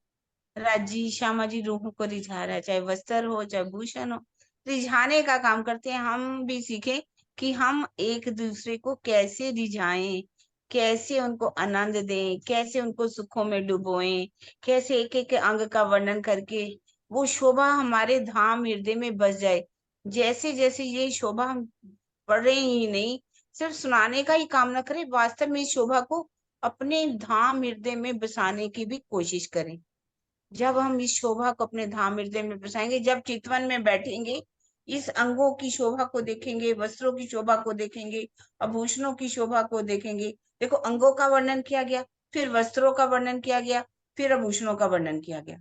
राजी श्यामा जी रूहों को रिझा रहा है, चाहे वस्त्र हो चाहे भूषण हो, रिझाने का काम करते हैं। हम भी सीखे कि हम एक दूसरे को कैसे रिझाएं, कैसे उनको आनंद दें, कैसे उनको सुखों में डुबोएं, कैसे एक एक अंग का वर्णन करके वो शोभा हमारे धाम हृदय में बस जाए। जैसे जैसे ये शोभा हम पढ़े ही नहीं, सिर्फ सुनाने का ही काम ना करें, वास्तव में इस शोभा को अपने धाम हृदय में बसाने की भी कोशिश करें। जब हम इस शोभा को अपने धाम हृदय में बसाएंगे, जब चितवन में बैठेंगे, इस अंगों की शोभा को देखेंगे, वस्त्रों की शोभा को देखेंगे, आभूषणों की शोभा को देखेंगे। देखो, अंगों का वर्णन किया गया, फिर वस्त्रों का वर्णन किया गया, फिर आभूषणों का वर्णन किया गया,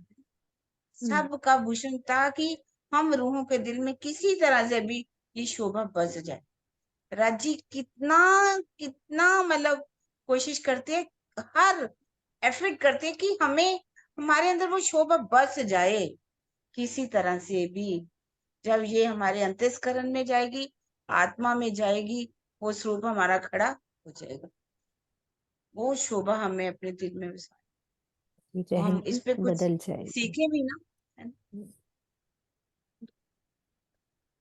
सब का भूषण, ताकि हम रूहों के दिल में किसी तरह से भी ये शोभा बस जाए। राजी कितना कितना मतलब कोशिश करते हैं, हर एफर्ट करते हैं कि हमें, हमारे अंदर वो शोभा बस जाए किसी तरह से भी। जब ये हमारे अंतस्करण में जाएगी, आत्मा में जाएगी, वो स्वरूप हमारा खड़ा हो जाएगा, वो शोभा हमें अपने दिल में बसा। तो हम रहन इस पे कुछ बदल जाएगी। सीखे भी ना, है ना?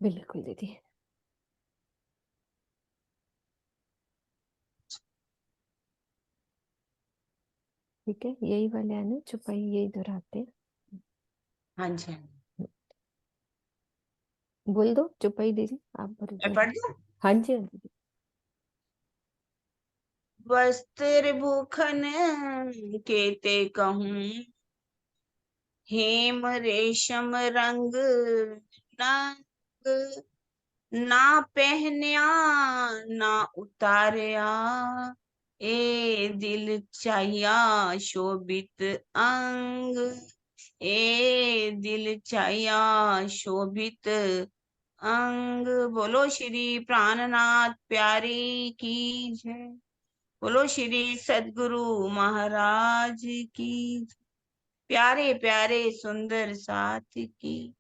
बिल्कुल दीदी। ठीक है, यही वाले है ना, चुपाई यही दोहराते हैं। हाँ जी, बोल दो चुपाई दीदी, आप बोल मैं पढ़ दूं? हाँ जी, हाँ दीदी। वस्त्र भूखन केते कहूं, हेम रेशम रंग नंग, ना पहनया ना उतारया, ए दिल चाहिया शोभित अंग, ए दिल चाहिया शोभित अंग। बोलो श्री प्राणनाथ प्यारी की जय, बोलो श्री सद्गुरु महाराज की, प्यारे प्यारे सुंदर साथ की।